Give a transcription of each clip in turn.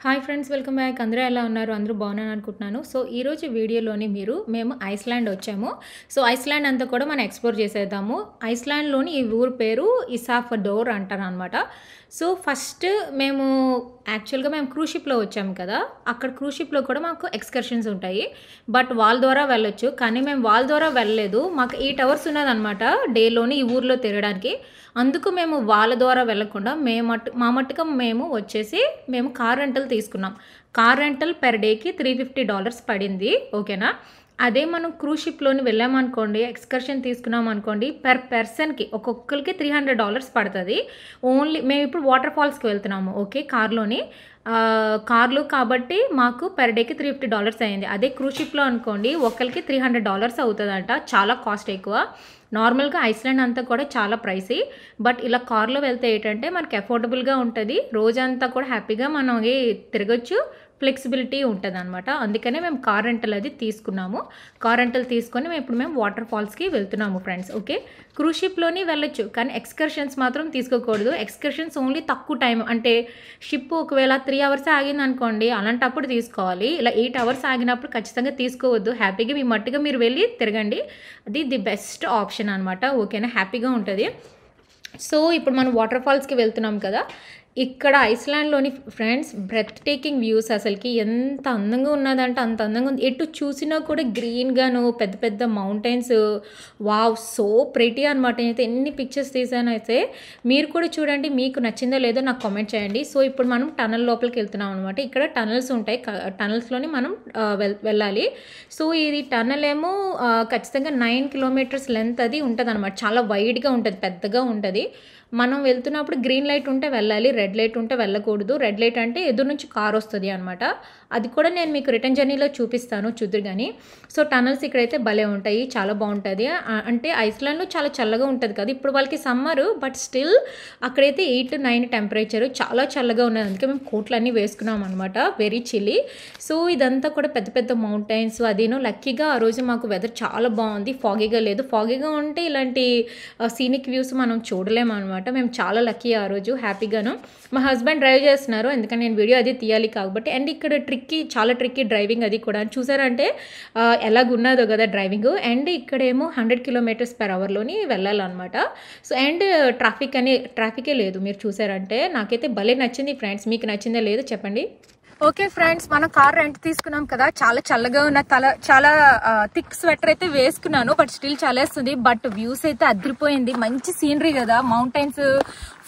Hi friends, welcome back. అందరూ ఎలా ఉన్నారు? అందరూ బాగున్నాను అనుకుంటున్నాను. సో ఈరోజు వీడియోలోని మేము ఐస్లాండ్ వచ్చాము. సో ఐస్లాండ్ అంతా కూడా మనం ఎక్స్ప్లోర్ చేసేద్దాము. ఐస్లాండ్లోని ఈ ఊరు పేరు ఇసాఫడోర్ అంటారు అనమాట. సో ఫస్ట్ మేము యాక్చువల్గా క్రూజ్ షిప్లో వచ్చాము కదా, అక్కడ క్రూజ్ షిప్లో కూడా మాకు ఎక్స్కర్షన్స్ ఉంటాయి. బట్ వాళ్ళ ద్వారా వెళ్ళొచ్చు, కానీ మేము వాళ్ళ ద్వారా వెళ్ళలేదు. మాకు 8 hours ఉన్నదనమాట డేలోని ఈ ఊర్లో తిరగడానికి. అందుకు మేము వాళ్ళ ద్వారా వెళ్ళకుండా మా మట్టుగా మేము వచ్చేసి కార్ రెంటల్ తీసుకున్నాం. కార్ రెంటల్ పెర్ డేకి $350 పడింది. ఓకేనా? అదే మనం క్రూజ్ షిప్లోని వెళ్ళామనుకోండి, ఎక్స్కర్షన్ తీసుకున్నాం అనుకోండి, పెర్ పర్సన్కి ఒక్కొక్కరికి $300 పడుతుంది. ఓన్లీ మేము ఇప్పుడు వాటర్ ఫాల్స్కి వెళ్తున్నాము. ఓకే, కార్లోని కార్లు కాబట్టి మాకు పెర్ డేకి $350 అయింది. అదే క్రూజ్ షిప్లో అనుకోండి ఒకరికి $300 అవుతుందంట. చాలా కాస్ట్ ఎక్కువ. నార్మల్గా ఐస్లాండ్ అంతా కూడా చాలా ప్రైసీ. బట్ ఇలా కార్లో వెళ్తే ఏంటంటే మనకి అఫోర్డబుల్గా ఉంటుంది. రోజంతా కూడా హ్యాపీగా మనం తిరగచ్చు, ఫ్లెక్సిబిలిటీ ఉంటుంది అనమాట. అందుకనే మేము కార్ రెంటల్ అది తీసుకున్నాము. కార్ రెంటల్ తీసుకొని ఇప్పుడు వాటర్ ఫాల్స్కి వెళ్తున్నాము ఫ్రెండ్స్. ఓకే, క్రూజ్ షిప్లోని వెళ్ళొచ్చు, కానీ ఎక్స్కర్షన్స్ మాత్రం తీసుకోకూడదు. ఎక్స్కర్షన్స్ ఓన్లీ తక్కువ టైం, అంటే షిప్ ఒకవేళ 3 hours ఆగింది అనుకోండి, అలాంటప్పుడు తీసుకోవాలి. ఇలా 8 hours ఆగినప్పుడు ఖచ్చితంగా తీసుకోవద్దు. హ్యాపీగా మీ మట్టుగా మీరు వెళ్ళి తిరగండి. అది ది బెస్ట్ ఆప్షన్ అనమాట. ఓకేనా? హ్యాపీగా ఉంటుంది. సో ఇప్పుడు మనం వాటర్ ఫాల్స్కి వెళ్తున్నాం కదా. ఇక్కడ ఐస్లాండ్లోని ఫ్రెండ్స్ బ్రెత్ టేకింగ్ వ్యూస్, అసలుకి ఎంత అందంగా ఉన్నదంటే అంత అందంగా ఉంది. ఎటు చూసినా కూడా గ్రీన్గాను, పెద్ద పెద్ద మౌంటైన్స్. వావ్, సో ప్రెటీ అనమాట. నేనైతే ఎన్ని పిక్చర్స్ తీసాను. అయితే మీరు కూడా చూడండి, మీకు నచ్చిందో లేదో నాకు కామెంట్ చేయండి. సో ఇప్పుడు మనం టనల్ లోపలికి వెళ్తున్నాం అనమాట. ఇక్కడ టనల్స్ ఉంటాయి, టనల్స్లోని మనం వెళ్ళాలి. సో ఇది టనల్ ఏమో ఖచ్చితంగా 9 kilometers లెంత్ అది ఉంటుంది అనమాట. చాలా వైడ్గా ఉంటుంది, పెద్దగా ఉంటుంది. మనం వెళ్తున్నప్పుడు గ్రీన్ లైట్ ఉంటే వెళ్ళాలి, రెడ్ లైట్ ఉంటే వెళ్ళకూడదు. రెడ్ లైట్ అంటే ఎదురు నుంచి కార్ వస్తుంది అనమాట. అది కూడా నేను మీకు రిటర్న్ జర్నీలో చూపిస్తాను, చూద్దరు కానీ. సో టనల్స్ ఇక్కడైతే భలే ఉంటాయి, చాలా బాగుంటుంది. అంటే ఐస్లాండ్లో చాలా చల్లగా ఉంటుంది కదా, ఇప్పుడు వాళ్ళకి సమ్మరు, బట్ స్టిల్ అక్కడైతే 8 to 9 టెంపరేచర్, చాలా చల్లగా ఉన్నది. అందుకే మేము కోట్లన్నీ వేసుకున్నాం అనమాట, వెరీ చిల్లీ. సో ఇదంతా కూడా పెద్ద పెద్ద మౌంటైన్స్. అదేనో లక్కీగా ఆ రోజు మాకు వెదర్ చాలా బాగుంది, ఫాగీగా లేదు. ఫాగీగా ఉంటే ఇలాంటి సీనిక్ వ్యూస్ మనం చూడలేము అనమాట. మేము చాలా లక్కీ ఆ రోజు, హ్యాపీగాను. మా హస్బెండ్ డ్రైవ్ చేస్తున్నారు, ఎందుకంటే నేను వీడియో అది తీయాలి కాబట్టి. అండ్ ఇక్కడ చాలా ట్రిక్కీ డ్రైవింగ్ అది కూడా. చూసారంటే ఎలాగున్నదో కదా డ్రైవింగ్. అండ్ ఇక్కడేమో 100 km/h వెళ్ళాలన్నమాట. సో అండ్ ట్రాఫికే లేదు. మీరు చూసారంటే నాకైతే భలే నచ్చింది ఫ్రెండ్స్. మీకు నచ్చిందా లేదో చెప్పండి. ఓకే ఫ్రెండ్స్, మనం కార్ రెంట్ తీసుకున్నాం కదా. చాలా చల్లగా ఉన్న చాలా థిక్ స్వెటర్ అయితే వేసుకున్నాను, బట్ స్టిల్ చలేస్తుంది. బట్ వ్యూస్ అయితే అదిరిపోయింది. మంచి సీనరీ కదా, మౌంటైన్స్,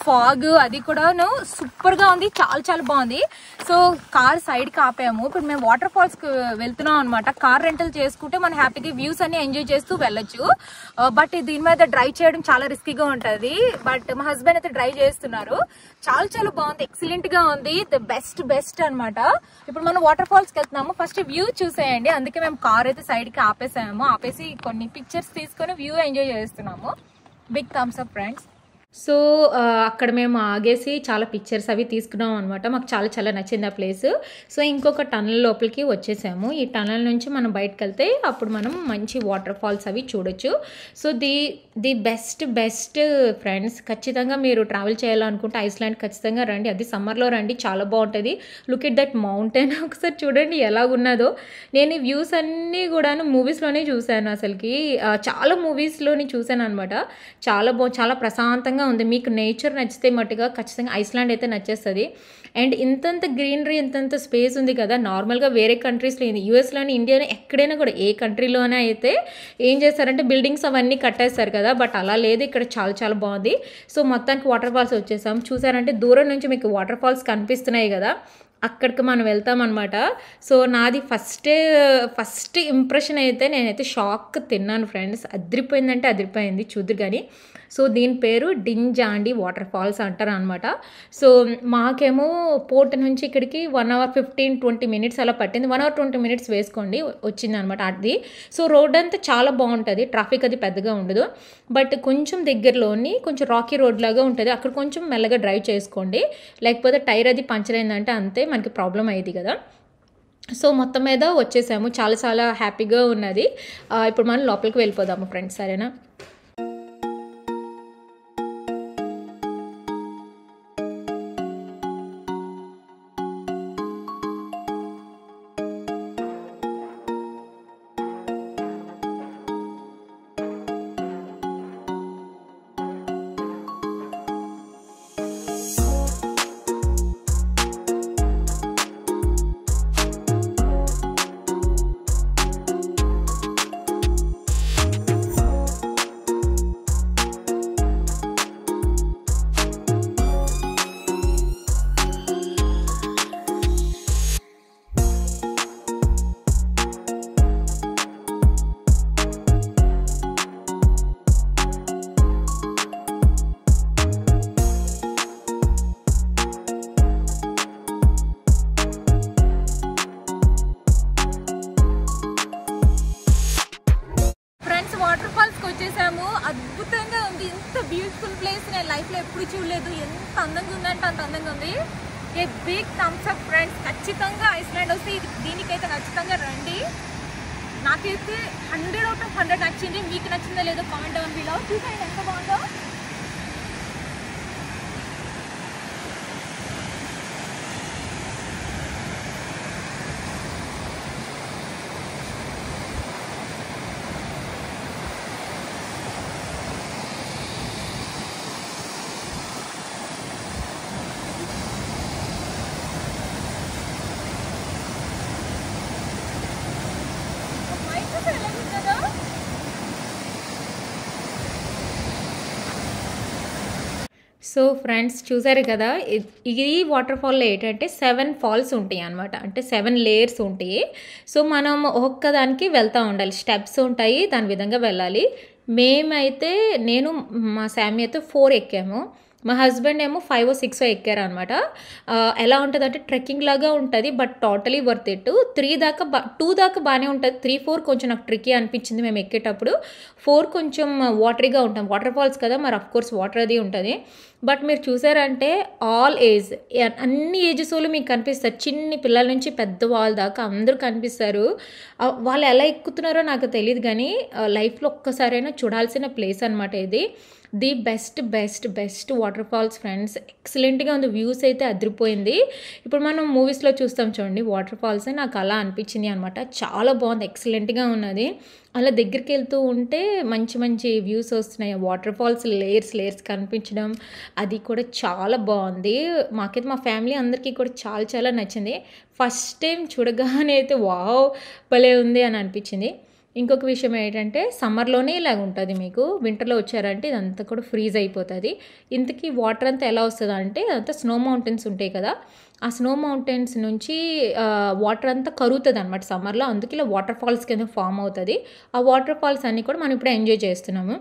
ఫాగ్ అది కూడా సూపర్ గా ఉంది. చాలా చాలా బాగుంది. సో కార్ సైడ్ కి ఆపాము. ఇప్పుడు మేము వాటర్ ఫాల్స్ కి వెళ్తున్నాం అనమాట. కార్ రెంటల్ చేసుకుంటే మనం హ్యాపీగా వ్యూస్ అన్ని ఎంజాయ్ చేస్తూ వెళ్ళొచ్చు. బట్ దీని మీద డ్రైవ్ చేయడం చాలా రిస్కీగా ఉంటది. బట్ మా హస్బెండ్ అయితే డ్రైవ్ చేస్తున్నారు. చాలా చాలా బాగుంది, ఎక్సలెంట్ గా ఉంది. ద బెస్ట్ అనమాట. ఇప్పుడు మనం వాటర్ ఫాల్స్ కి వెళ్తున్నాము. ఫస్ట్ వ్యూ చూసేయండి. అందుకే మేము కార్ అయితే సైడ్ కి ఆపేసి కొన్ని పిక్చర్స్ తీసుకొని వ్యూ ఎంజాయ్ చేస్తున్నాము. Big thumbs up friends. So అక్కడ మేము ఆగేసి చాలా పిక్చర్స్ అవి తీసుకున్నాం అనమాట. మాకు చాలా చాలా నచ్చింది ఆ ప్లేస్. సో ఇంకొక టనల్ లోపలికి వచ్చేసాము. ఈ టనల్ నుంచి మనం బయటకు వెళ్తే అప్పుడు మనం మంచి వాటర్ ఫాల్స్ అవి చూడొచ్చు. So the best friends. ఖచ్చితంగా మీరు ట్రావెల్ చేయాలనుకుంటే ఐస్లాండ్ ఖచ్చితంగా రండి. అది సమ్మర్లో రండి, చాలా బాగుంటుంది. లుక్ ఎట్ దట్ మౌంటైన్, ఒకసారి చూడండి ఎలాగున్నదో. నేను ఈ వ్యూస్ అన్నీ కూడా మూవీస్లోనే చూశాను. అసలుకి చాలా మూవీస్లోని చూశాను అనమాట. చాలా ప్రశాంతంగా ఉంది. మీకు నేచర్ నచ్చితే మట్టుగా ఖచ్చితంగా ఐస్లాండ్ అయితే నచ్చేస్తుంది. అండ్ ఇంతంత గ్రీనరీ, ఇంతంత స్పేస్ ఉంది కదా. నార్మల్గా వేరే కంట్రీస్లో, యూఎస్లోని, ఇండియాలో ఎక్కడైనా కూడా, ఏ కంట్రీలోనే అయితే ఏం చేస్తారంటే బిల్డింగ్స్ అవన్నీ కట్టేస్తారు కదా. బట్ అలా లేదు, ఇక్కడ చాలా చాలా బాగుంది. సో మొత్తానికి వాటర్ ఫాల్స్ వచ్చేసాం. చూసారంటే దూరం నుంచి మీకు వాటర్ ఫాల్స్ కనిపిస్తున్నాయి కదా, అక్కడికి మనం వెళ్తామన్నమాట. సో నాది ఫస్ట్ ఇంప్రెషన్ అయితే నేనైతే షాక్ తిన్నాను ఫ్రెండ్స్. అదిరిపోయిందంటే అదిరిపోయింది, చూద్దరు కానీ. సో దీని పేరు డింజాండి వాటర్ ఫాల్స్ అంటారు అనమాట. సో మాకేమో పోర్ట్ నుంచి ఇక్కడికి 1 hour 15-20 minutes అలా పట్టింది. 1 hour 20 minutes వేసుకోండి, వచ్చింది అనమాట అది. సో రోడ్ అంతా చాలా బాగుంటుంది, ట్రాఫిక్ అది పెద్దగా ఉండదు. బట్ కొంచెం దగ్గరలోని కొంచెం రాకీ రోడ్ లాగా ఉంటుంది. అక్కడ కొంచెం మెల్లగా డ్రైవ్ చేసుకోండి, లేకపోతే టైర్ అది పంచర్ అయిందంటే అంతే మనకి ప్రాబ్లం అయ్యేది కదా. సో మొత్తం మీద వచ్చేసాము, చాలా చాలా హ్యాపీగా ఉన్నది. ఇప్పుడు మనం లోపలికి వెళ్ళిపోదాము ఫ్రెండ్స్, సరేనా? లైఫ్లో ఎప్పుడు చూడలేదు. ఎంత అందంగా ఉందంటే అంత అందంగా ఉంది. A big thumbs up friends. ఖచ్చితంగా ఐస్లాండ్ వస్తే దీనికైతే ఖచ్చితంగా రండి. నాకైతే 100 out of 100 నచ్చింది. మీకు నచ్చిందో లేదో కామెంట్ డౌన్ బిలో. చూసాను ఎంత బాగుందో. సో ఫ్రెండ్స్ చూసారు కదా, ఈ వాటర్ ఫాల్లో ఏంటంటే 7 ఫాల్స్ ఉంటాయి అనమాట. అంటే 7 లేయర్స్ ఉంటాయి. సో మనం ఒక్కదానికి వెళ్తూ ఉండాలి. స్టెప్స్ ఉంటాయి, దాని విధంగా వెళ్ళాలి. మేమైతే మా శామీ అయితే 4 ఎక్కాము. మా హస్బెండ్ ఏమో 5 or 6 ఎక్కారు అనమాట. ఎలా ఉంటుంది అంటే ట్రెక్కింగ్ లాగా ఉంటుంది, బట్ టోటలీ వర్త్ ఇట్. 2 దాకా బాగానే ఉంటుంది. 3, 4 కొంచెం నాకు ట్రిక్కీ అనిపించింది మేము ఎక్కేటప్పుడు. 4 కొంచెం వాటరీగా ఉంటాం. వాటర్ ఫాల్స్ కదా, మరి అఫ్కోర్స్ వాటర్ అది ఉంటుంది. బట్ మీరు చూసారంటే ఆల్ ఏజ్, అన్ని ఏజెస్ వాళ్ళు మీకు కనిపిస్తారు. చిన్ని పిల్లల నుంచి పెద్ద వాళ్ళ దాకా అందరూ కనిపిస్తారు. వాళ్ళు ఎలా ఎక్కుతున్నారో నాకు తెలియదు, కానీ లైఫ్లో ఒక్కసారైనా చూడాల్సిన ప్లేస్ అనమాట ఇది. The best waterfalls friends. ఎక్సలెంట్గా ఉంది. వ్యూస్ అయితే అదిరిపోయింది. ఇప్పుడు మనం మూవీస్లో చూస్తాం చూడండి వాటర్ ఫాల్స్, నాకు అలా అనిపించింది అనమాట. చాలా బాగుంది, ఎక్సలెంట్గా ఉన్నది. అలా దగ్గరికి వెళ్తూ ఉంటే మంచి వ్యూస్ వస్తున్నాయి. వాటర్ ఫాల్స్ లేయర్స్ కనిపించడం అది కూడా చాలా బాగుంది. మాకైతే మా ఫ్యామిలీ అందరికీ కూడా చాలా నచ్చింది. ఫస్ట్ టైం చూడగానే అయితే వావ్ భలే ఉంది అని అనిపించింది. ఇంకొక విషయం ఏంటంటే సమ్మర్లోనే ఇలాగ ఉంటుంది. మీకు వింటర్లో వచ్చారంటే ఇదంతా కూడా ఫ్రీజ్ అయిపోతుంది. ఇంతకీ వాటర్ అంతా ఎలా వస్తుంది అంటే అదంతా స్నో మౌంటైన్స్ ఉంటాయి కదా, ఆ స్నో మౌంటైన్స్ నుంచి వాటర్ అంతా కరుగుతుంది అనమాట సమ్మర్లో. అందుకే ఇలా వాటర్ ఫాల్స్ కింద ఫామ్ అవుతుంది. ఆ వాటర్ ఫాల్స్ అన్నీ కూడా మనం ఇప్పుడు ఎంజాయ్ చేస్తున్నాము.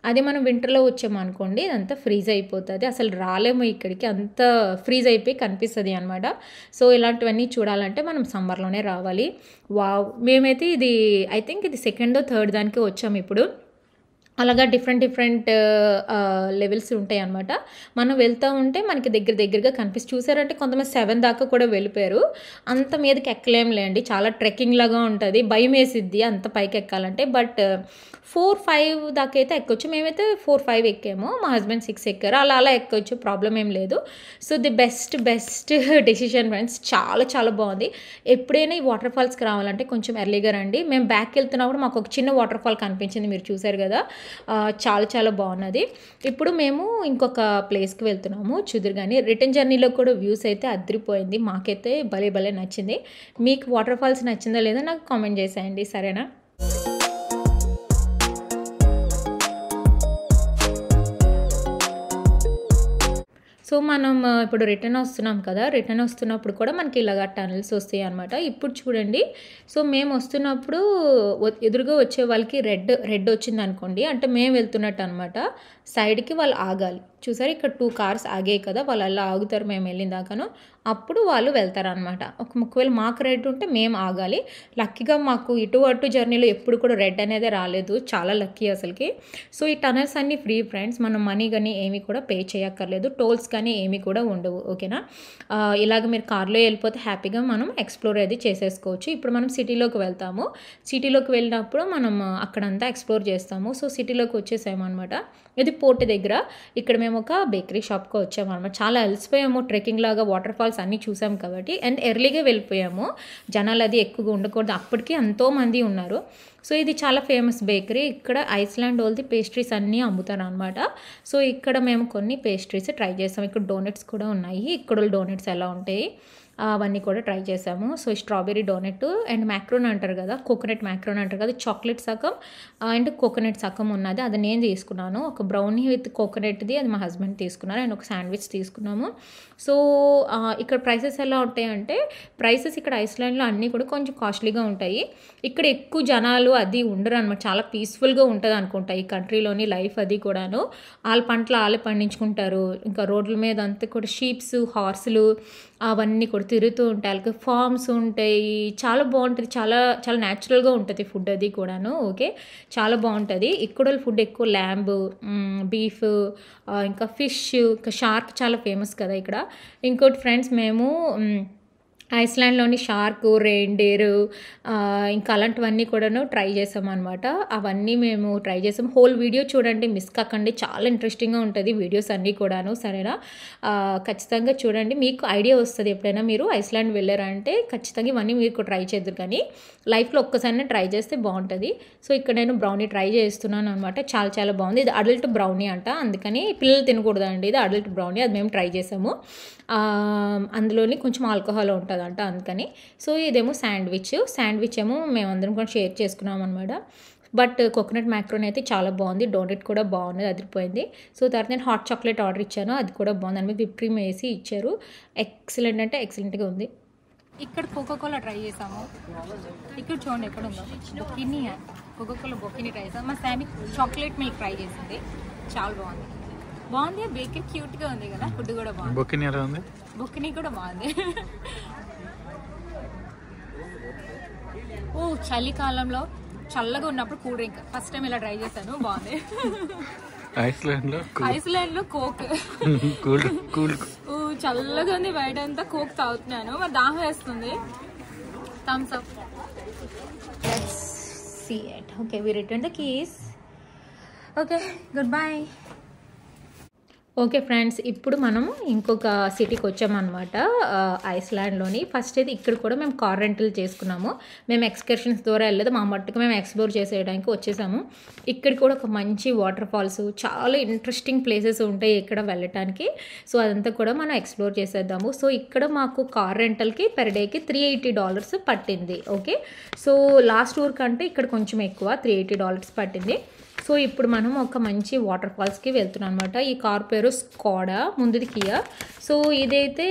అదే మనం వింటర్లో వచ్చామనుకోండి ఇదంతా ఫ్రీజ్ అయిపోతుంది. అసలు రాలేము ఇక్కడికి, అంత ఫ్రీజ్ అయిపోయి కనిపిస్తుంది అనమాట. సో ఇలాంటివన్నీ చూడాలంటే మనం సమ్మర్లోనే రావాలి. వావ్, మేమైతే ఇది ఐ థింక్ ఇది 2nd or 3rd దానికి వచ్చాము ఇప్పుడు. అలాగా డిఫరెంట్ లెవెల్స్ ఉంటాయి అనమాట. మనం వెళ్తూ ఉంటే మనకి దగ్గరగా చూసారంటే కొంతమంది 7 దాకా కూడా వెళ్ళిపోయారు. అంత మీదకి ఎక్కలేంలేండి, చాలా ట్రెక్కింగ్ లాగా ఉంటుంది. భయం వేసిద్ది అంత పైకి ఎక్కాలంటే. బట్ 4, 5 దాకా అయితే ఎక్కొచ్చు. మేమైతే 4, 5 ఎక్కాము. మా హస్బెండ్ 6 ఎక్కారు. అలా ఎక్కొచ్చు, ప్రాబ్లం ఏం లేదు. So the best decision friends. చాలా బాగుంది. ఎప్పుడైనా ఈ వాటర్ ఫాల్స్కి రావాలంటే కొంచెం ఎర్లీగా రండి. మేము బ్యాక్ వెళ్తున్నప్పుడు మాకు ఒక చిన్న వాటర్ ఫాల్ కనిపించింది, మీరు చూసారు కదా. చాలా బాగున్నది. ఇప్పుడు మేము ఇంకొక ప్లేస్కి వెళ్తున్నాము చూదురు. కానీ రిటర్న్ జర్నీలో కూడా వ్యూస్ అయితే అదిరిపోయింది. మాకైతే భలే నచ్చింది. మీకు వాటర్ ఫాల్స్ నచ్చిందో లేదో నాకు కామెంట్ చేసేయండి, సరేనా? సో మనం ఇప్పుడు రిటర్న్ వస్తున్నాం కదా, రిటర్న్ వస్తున్నప్పుడు కూడా మనకి ఇలాగ టనల్స్ వస్తాయి అనమాట. ఇప్పుడు చూడండి, సో మేము వస్తున్నప్పుడు ఎదురుగా వచ్చే వాళ్ళకి రెడ్ వచ్చింది అనుకోండి, అంటే మేము వెళ్తున్నట్టు అనమాట. సైడ్కి వాళ్ళు ఆగాలి. చూసారు, ఇక్కడ 2 కార్స్ ఆగాయి కదా, వాళ్ళు అలా ఆగుతారు మేము వెళ్ళిన దాకాను. అప్పుడు వాళ్ళు వెళ్తారనమాట. ఒకవేళ మాకు రెడ్ ఉంటే మేము ఆగాలి. లక్కీగా మాకు అటు జర్నీలో ఎప్పుడు కూడా రెడ్ అనేది రాలేదు. చాలా లక్కీ అసలుకి. సో ఈ టనల్స్ అన్నీ ఫ్రీ ఫ్రెండ్స్. మనం మనీ కానీ ఏమీ కూడా పే చేయక్కర్లేదు. టోల్స్ కానీ ఏమీ కూడా ఉండవు, ఓకేనా? ఇలాగ మీరు కార్లో వెళ్ళిపోతే హ్యాపీగా మనం ఎక్స్ప్లోర్ అది చేసేసుకోవచ్చు. ఇప్పుడు మనం సిటీలోకి వెళ్తాము. సిటీలోకి వెళ్ళినప్పుడు మనం అక్కడంతా ఎక్స్ప్లోర్ చేస్తాము. సో సిటీలోకి వచ్చేసాము అనమాట. ఇది పోర్ట్ దగ్గర. ఇక్కడ మేము ఒక బేకరీ షాప్కి వచ్చాము అనమాట. చాలా అలసిపోయాము, ట్రెక్కింగ్ లాగా వాటర్ ఫాల్స్ అన్నీ చూసాం కాబట్టి. అండ్ ఎర్లీగా వెళ్ళిపోయాము, జనాలు అది ఎక్కువగా ఉండకూడదు. అప్పటికి ఎంతోమంది ఉన్నారు. సో ఇది చాలా ఫేమస్ బేకరీ. ఇక్కడ ఐస్లాండ్ వాళ్ళది పేస్ట్రీస్ అన్నీ అమ్ముతారు అనమాట. సో ఇక్కడ మేము కొన్ని పేస్ట్రీస్ ట్రై చేసాం. ఇక్కడ డోనట్స్ కూడా ఉన్నాయి. ఇక్కడ డోనట్స్ ఎలా ఉంటాయి అవన్నీ కూడా ట్రై చేసాము. So strawberry donut and macaron అంటారు కదా, కోకోనట్ మ్యాక్రోన్ అంటారు కదా, చాక్లెట్ సగం అండ్ కోకోనట్ సగం ఉన్నది, అది నేను తీసుకున్నాను. ఒక బ్రౌనీ విత్ కోకోనట్ది అది మా హస్బెండ్ తీసుకున్నారు. అండ్ ఒక శాండ్విచ్ తీసుకున్నాము. సో ఇక్కడ ప్రైసెస్ ఎలా ఉంటాయంటే, ప్రైసెస్ ఇక్కడ ఐస్లాండ్లో అన్నీ కూడా కొంచెం కాస్ట్లీగా ఉంటాయి. ఇక్కడ ఎక్కువ జనాలు అది ఉండరు అనమాట. చాలా పీస్ఫుల్గా ఉంటుంది అనుకుంటా ఈ కంట్రీలోని లైఫ్ అది కూడాను. వాళ్ళ పంటలు వాళ్ళే పండించుకుంటారు. ఇంకా రోడ్ల మీద అంతా కూడా షీప్స్, హార్సులు అవన్నీ కూడా తిరుగుతూ ఉంటాయి. వాళ్ళకి ఫార్మ్స్ ఉంటాయి. చాలా బావుంటది. చాలా చాలా న్యాచురల్‌గా ఉంటది ఫుడ్ అది కూడాను. ఓకే. చాలా బావుంటది. ఇక్కడ ఫుడ్ ఎక్కువ ల్యాంబ్, బీఫ్, ఇంకా ఫిష్, ఇంకా షార్క్ చాలా ఫేమస్ కదా ఇక్కడ. ఇంకోటి ఫ్రెండ్స్ మేము ఐస్లాండ్‌లోని షార్కు, రెయిన్‌డీరు, ఇంకా అలాంటివన్నీ కూడాను ట్రై చేసామనమాట. అవన్నీ మేము ట్రై చేసాం. హోల్ వీడియో చూడండి, మిస్ కాకండి. చాలా ఇంట్రెస్టింగ్‌గా ఉంటది వీడియోస్ అన్నీ కూడాను. సరేనా? ఖచ్చితంగా చూడండి. మీకు ఐడియా వస్తది. ఎప్పుడైనా మీరు ఐస్లాండ్ వెళ్లారంటే ఖచ్చితంగా ఇవన్నీ మీరు ట్రై చేద్దురు కానీ లైఫ్‌లో ఒక్కసారైనా ట్రై చేస్తే బావుంటది. సో, ఇక్కడ నేను బ్రౌనీ ట్రై చేస్తున్నాను అనమాట. చాలా చాలా బావుంది. ఇది అడల్ట్ బ్రౌనీ అంట. అందుకని పిల్లలు తినకూడదండి. ఇది అడల్ట్ బ్రౌనీ. అది మేము ట్రై చేసాము. అందులోని కొంచెం ఆల్కహాల్ ఉంటదంట అందుకని. సో, ఇదేమో శాండ్‌విచ్. శాండ్‌విచ్ ఏమో మేమందరం కూడా షేర్ చేసుకున్నాం అనమాట. బట్ కోకోనట్ మాక్రోని అయితే చాలా బావుంది. డోనట్ కూడా బావున్నది. అదిరిపోయింది. సో, తర్వాత నేను హాట్ చాక్లేట్ ఆర్డర్ ఇచ్చాను. అది కూడా బావుంది. దాని మీద విప్ క్రీమ్ ఏసి ఇచ్చారు. ఎక్సలెంట్ అంటే ఎక్సలెంట్‌గా ఉంది. ఇక్కడ కోకోకోలా ట్రై చేసాము. ఇక్కడ చూడండి ఎక్కడుందో. బొకినీ కోకోకోలా బొకినీ ట్రై చేసాము. మా శామీ చాక్లెట్ మిల్క్ ట్రై చేసింది. చాలా బాగుంది. బాగుంది. బేకరీ క్యూట్గా ఉంది కదా. ఫుడ్ కూడా బాగుంది. బొకినీ ఎలా ఉంది? బొకినీ కూడా బాగుంది. ఓ చలికాలంలో చల్లగా ఉన్నప్పుడు కూల్ డ్రింక్ ఫస్ట్ టైం ఇలా ట్రై చేశాను. బాగుంది. ఐస్లాండ్ లో కోక్ కూల్ చల్లగా ఉంది. బయట అంతా కోక్ తాగుతున్నాను. మరి దాహం వేస్తుంది. Thumbs up. Let's see it. Okay, we return the keys. Okay, goodbye. Okay friends, ఇప్పుడు మనం ఇంకొక సిటీకి వచ్చామన్నమాట ఐస్లాండ్లోని. ఫస్ట్ అయితే ఇక్కడ కూడా మేము కార్ రెంటల్ చేసుకున్నాము. మేము ఎక్స్కర్షన్స్ ద్వారా వెళ్ళలేదు. మా మట్టుకు మేము ఎక్స్ప్లోర్ చేసేయడానికి వచ్చేసాము. ఇక్కడ కూడా ఒక మంచి వాటర్ ఫాల్స్, చాలా ఇంట్రెస్టింగ్ ప్లేసెస్ ఉంటాయి ఇక్కడ వెళ్ళటానికి. సో అదంతా కూడా మనం ఎక్స్ప్లోర్ చేసేద్దాము. సో ఇక్కడ మాకు కార్ రెంటల్కి పర్ డేకి $380 పట్టింది. ఓకే, సో లాస్ట్ ఊర్ కంటే ఇక్కడ కొంచెం ఎక్కువ, $380 పట్టింది. సో ఇప్పుడు మనం ఒక మంచి వాటర్ ఫాల్స్కి వెళ్తున్నాం అనమాట. ఈ కార్ పేరు స్కోడా, ముందుది కియా. సో ఇదైతే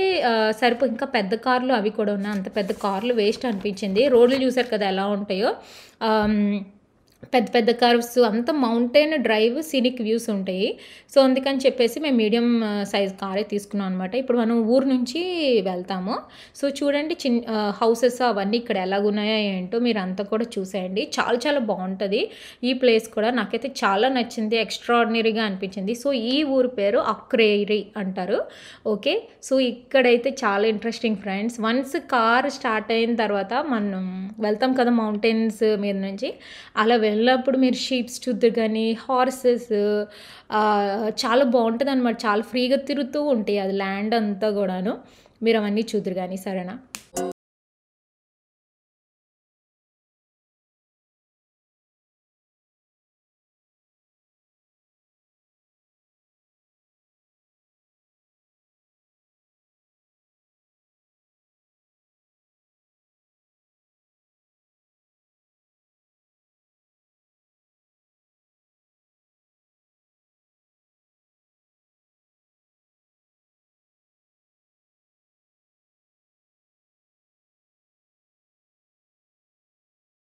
ఇంకా పెద్ద కార్లు అవి కూడా ఉన్నాయి. అంత పెద్ద కార్లు వేస్ట్ అనిపించింది. రోడ్లు చూసారు కదా ఎలా ఉంటాయో. పెద్ద పెద్ద కర్వ్స్, అంత మౌంటైన్ డ్రైవ్, సీనిక్ వ్యూస్ ఉంటాయి. సో అందుకని చెప్పేసి మేము మీడియం సైజ్ కారే తీసుకున్నాం అనమాట. ఇప్పుడు మనం ఊరు నుంచి వెళ్తాము. సో చూడండి హౌసెస్ అవన్నీ ఇక్కడ ఎలాగున్నాయో ఏంటో మీరు అంతా కూడా చూసేయండి. చాలా చాలా బాగుంటుంది ఈ ప్లేస్ కూడా. నాకైతే చాలా నచ్చింది, ఎక్స్ట్రాడినరీగా అనిపించింది. సో ఈ ఊరు పేరు అక్రేరి అంటారు. ఓకే, సో ఇక్కడైతే చాలా interesting friends. Once car start అయిన తర్వాత మనం వెళ్తాం కదా మౌంటైన్స్ మీద నుంచి. అలా వెళ్ళినప్పుడు మీరు షీప్స్ చూద్దరు కానీ, హార్సెస్, చాలా బాగుంటుంది అనమాట. చాలా ఫ్రీగా తిరుగుతూ ఉంటాయి అది ల్యాండ్ అంతా కూడాను. మీరు అవన్నీ చూద్దరు కానీ. సరేనా?